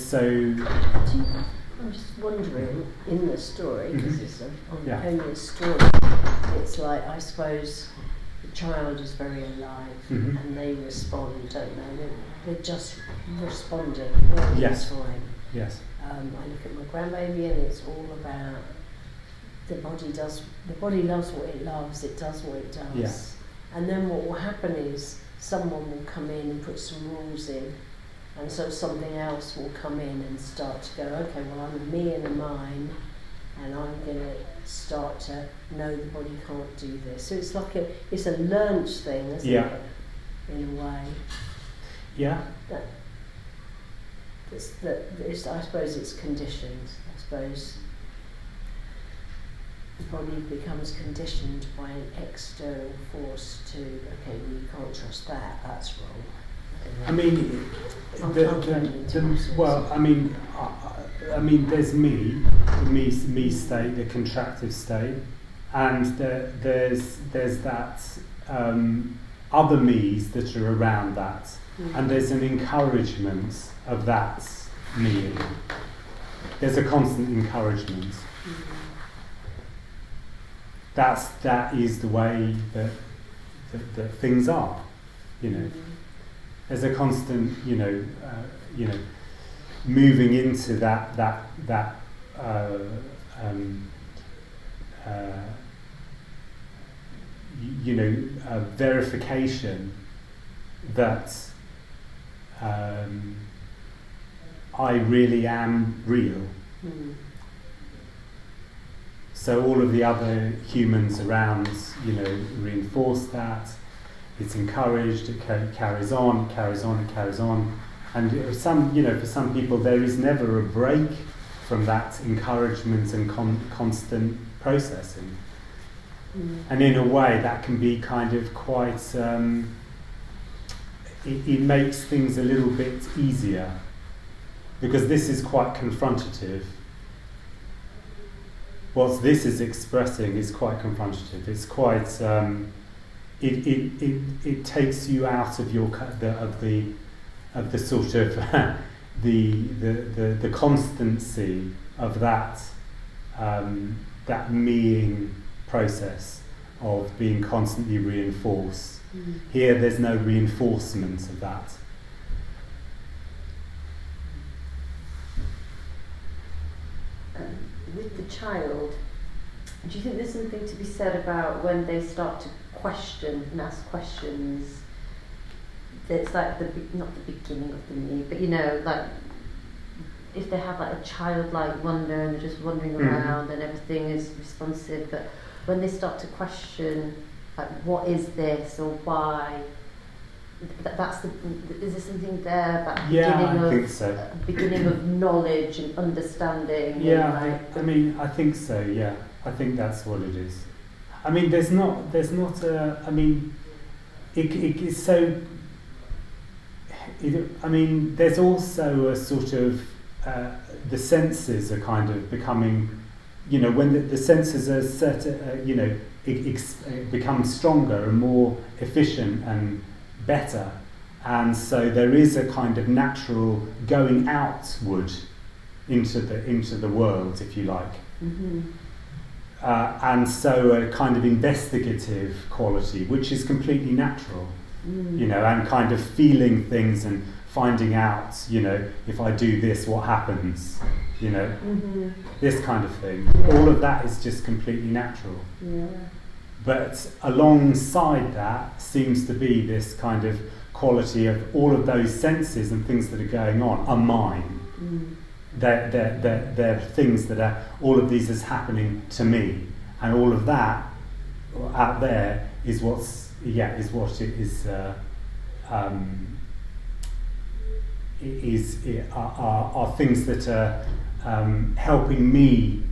I'm just wondering, in the story, because it's an ongoing story, it's like, I suppose the child is very alive and they respond, don't they? They're just responding all the time. Yes. I look at my grandbaby and it's all about the body loves what it loves, it does what it does. Yeah. And then what will happen is someone will come in and put some rules in. And so something else will come in and start to go, okay, well, I'm a me and a mine, and I'm going to start to know the body can't do this. So it's like it's a learned thing, isn't it? In a way. Yeah. I suppose it's conditioned. I suppose the body becomes conditioned by an external force to, okay, well, you can't trust that, that's wrong. I mean, there's me state, the contractive state, and there's that other me's that are around that, and there's an encouragement of that me. There's a constant encouragement. That is the way that things are, There's a constant, moving into that verification that I really am real. So all of the other humans around, reinforce that. It's encouraged. It carries on, and for some people there is never a break from that encouragement and constant processing. And in a way, that can be kind of quite. It makes things a little bit easier, because this is quite confrontative. What this is expressing is quite confrontative. It's quite. It takes you out of your of the sort of the constancy of that meing process of being constantly reinforced. Here, there's no reinforcement of that. With the child, do you think there's something to be said about when they start to question and ask questions? It's like not the beginning of the me, but like if they have like a childlike wonder and they're just wandering around and everything is responsive, but when they start to question, like, what is this or why? Is there something there about beginning of knowledge and understanding? Yeah, I think so. Yeah, I think that's what it is. I mean, there's not a. I mean, it's so. There's also a sort of the senses are kind of becoming, when the senses are it becomes stronger and more efficient and better, and so there is a kind of natural going outward into the world, if you like, and so a kind of investigative quality which is completely natural, and kind of feeling things and finding out, if I do this, what happens, this kind of thing. All of that is just completely natural. Yeah. But alongside that seems to be this kind of quality of all of those senses and things that are going on are mine. They're things that are, all of these is happening to me, and all of that out there is what it is. Are things that are helping me.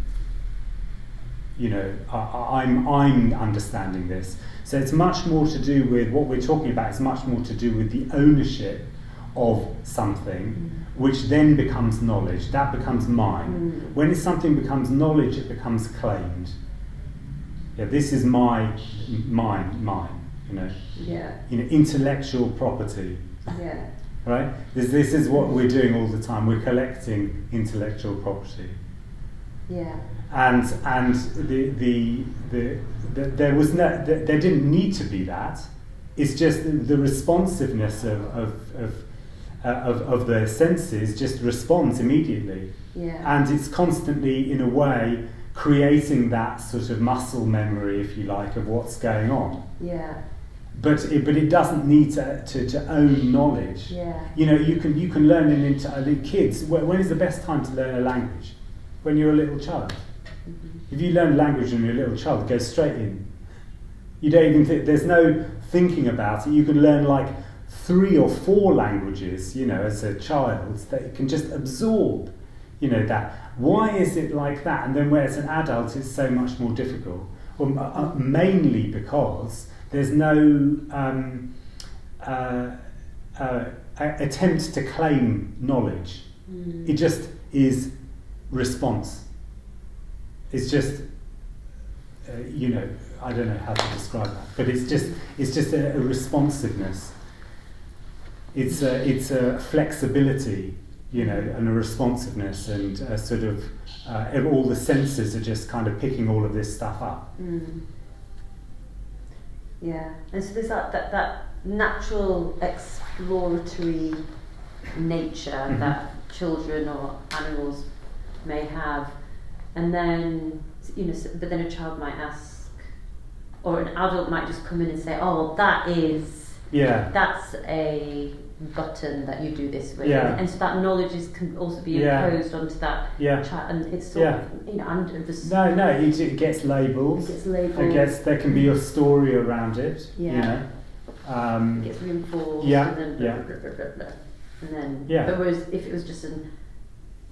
I'm understanding this. So it's much more to do with what we're talking about. It's much more to do with the ownership of something, which then becomes knowledge. That becomes mine. When something becomes knowledge, it becomes claimed. Yeah, this is mine. Intellectual property. Yeah. Right. This is what we're doing all the time. We're collecting intellectual property. Yeah. And there didn't need to be that. It's just the responsiveness of the senses just responds immediately. Yeah. And it's constantly, in a way, creating that sort of muscle memory, if you like, of what's going on. Yeah. But it doesn't need to own knowledge. Yeah. You can learn kids. When is the best time to learn a language? When you're a little child. If you learn language when you're a little child, it goes straight in. You don't even there's no thinking about it. You can learn like 3 or 4 languages, as a child, that you can just absorb, that. Why is it like that? And then as an adult, it's so much more difficult. Well, mainly because there's no attempt to claim knowledge. It just is response. It's just, I don't know how to describe that, but it's just a responsiveness. It's a flexibility, and a responsiveness, and a sort of all the senses are just kind of picking all of this stuff up. Yeah, and so there's that natural exploratory nature that children or animals may have. And then, but then a child might ask, or an adult might just come in and say, "Oh, well, that is Yeah. That's a button that you do this with, Yeah. and so that knowledge can also be Yeah. imposed onto that Yeah. chat, and it's sort of, you know, under the No, it gets labelled. It gets labelled. There can be a story around it. Yeah. You know. It gets reinforced, Yeah, and then yeah. blah, blah, blah, blah, blah. And then, Yeah. but whereas if it was just an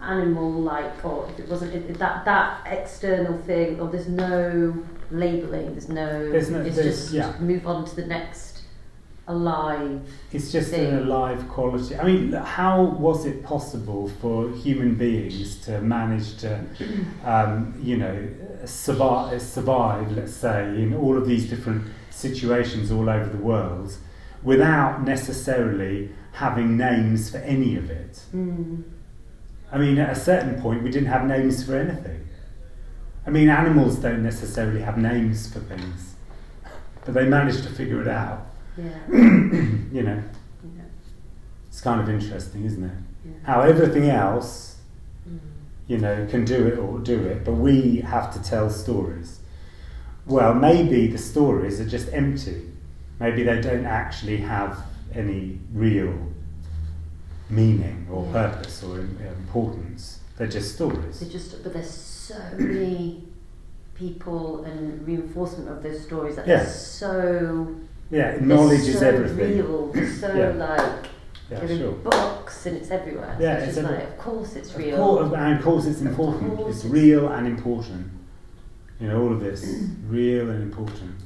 animal, like, or if it wasn't that external thing, or there's no labelling, it's just move on to the next alive. It's just thing. an alive quality. I mean, how was it possible for human beings to manage to, you know, survive, let's say, in all of these different situations all over the world, without necessarily having names for any of it? I mean, at a certain point, we didn't have names for anything. I mean, animals don't necessarily have names for things, but they managed to figure it out. Yeah. You know, Yeah. it's kind of interesting, isn't it? Yeah. How everything else, you know, can do it, but we have to tell stories. Well, maybe the stories are just empty. Maybe they don't actually have any real meaning or purpose or importance. They're just stories. But there's so many people and reinforcement of those stories that Yeah. are so. Yeah, knowledge they're is so everything. real, they're so Yeah. like Yeah, they're in sure. books and it's everywhere. Yeah, so it's it's just like, everywhere. of course it's Of real. course it's important. Of course It's it's- real and important. You know, all of this, real and important.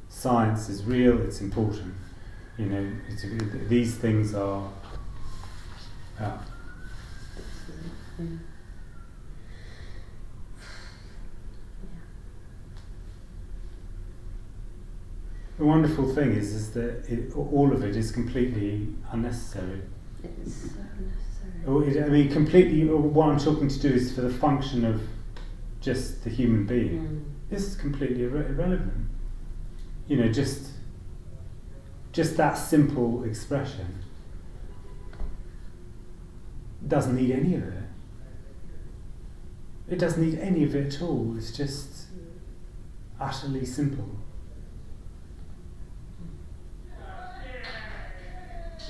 Science is real, it's important. You know, these things are. Yeah. The wonderful thing is that all of it is completely unnecessary. It's so necessary. I mean, completely. What I'm talking to do is for the function of just the human being. This is completely irrelevant. You know, just that simple expression doesn't need any of it. It doesn't need any of it at all. It's just utterly simple.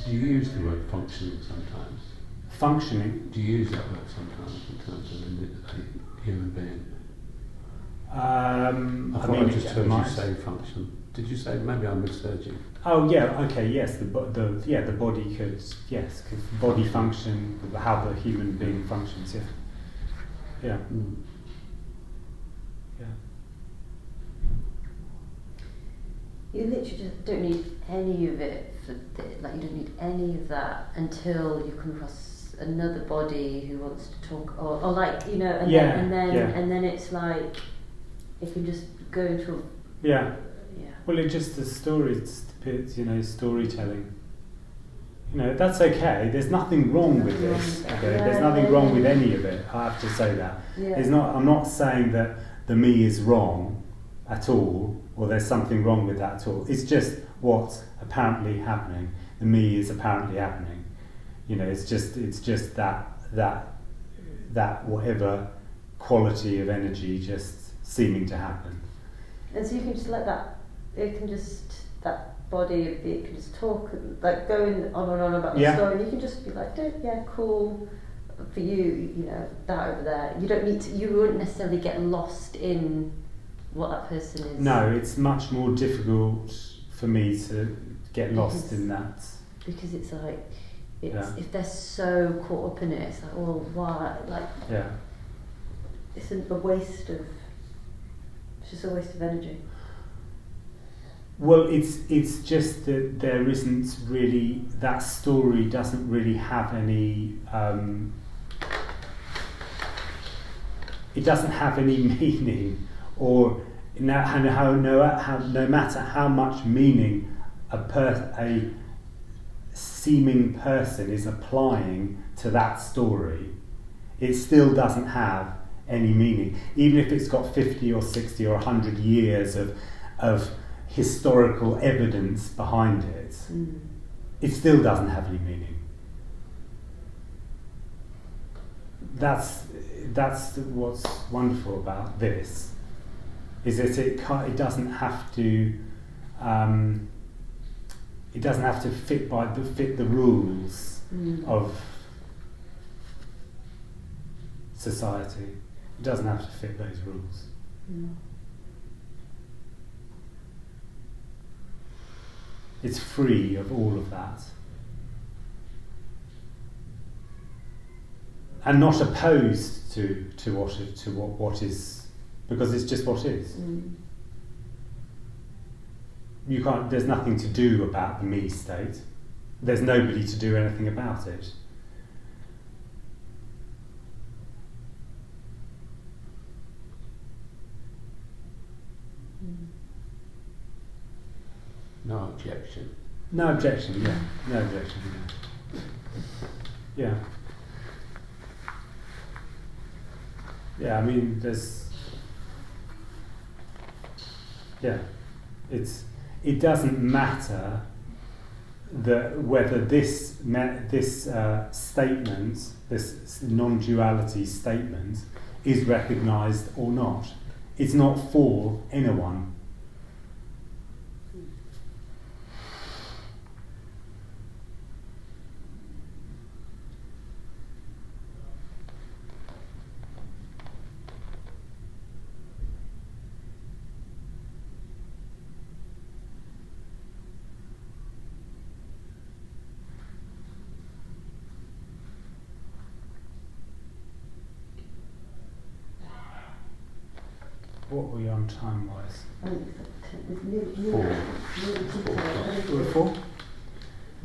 Do you use the word functioning sometimes? Functioning. Do you use that word sometimes in terms of a human being? I thought I just heard you say function. Did you say? Maybe I misheard you. Oh yeah, okay, yes. The body could, yes, body function, how the human being functions. Yeah, yeah, yeah. You literally just don't need any of it like you don't need any of that until you come across another body who wants to talk or like, you know, and then it's like it can just go into yeah. Yeah. Well, it's just the stories, you know, storytelling. You know, that's okay. There's nothing wrong with this. Okay? There's nothing wrong with any of it. I have to say that. Yeah. I'm not saying that the me is wrong at all, or there's something wrong with that at all. It's just what's apparently happening. The me is apparently happening. You know, it's just that whatever quality of energy just seeming to happen. And so you can just let that. It can just that body. It can just talk, like going on and on about the story. And you can just be like, yeah, cool. For you, you know, that over there. You don't need to. You wouldn't necessarily get lost in what that person is. No, it's much more difficult for me to get lost in that. Because it's like, if they're so caught up in it, it's like, well, why? Like, it's a waste of. It's just a waste of energy. Well, it's just that there isn't really, that story doesn't really have any. It doesn't have any meaning, or no matter how much meaning a seeming person is applying to that story, it still doesn't have any meaning. Even if it's got 50 or 60 or 100 years of historical evidence behind it, it still doesn't have any meaning. That's what's wonderful about this, is that it doesn't have to it doesn't have to fit the rules of society. It doesn't have to fit those rules. It's free of all of that. And not opposed to what is, because it's just what is. You can't. There's nothing to do about the me state. There's nobody to do anything about it. No objection. No objection. Yeah. No objection. Yeah. Yeah. I mean, there's. Yeah. It doesn't matter that whether this statement, this non-duality statement, is recognised or not. It's not for anyone. What were we on time-wise? We're 4?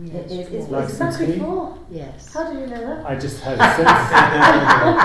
It's Like exactly tea? 4. Yes. How did you know that? I just had a sense.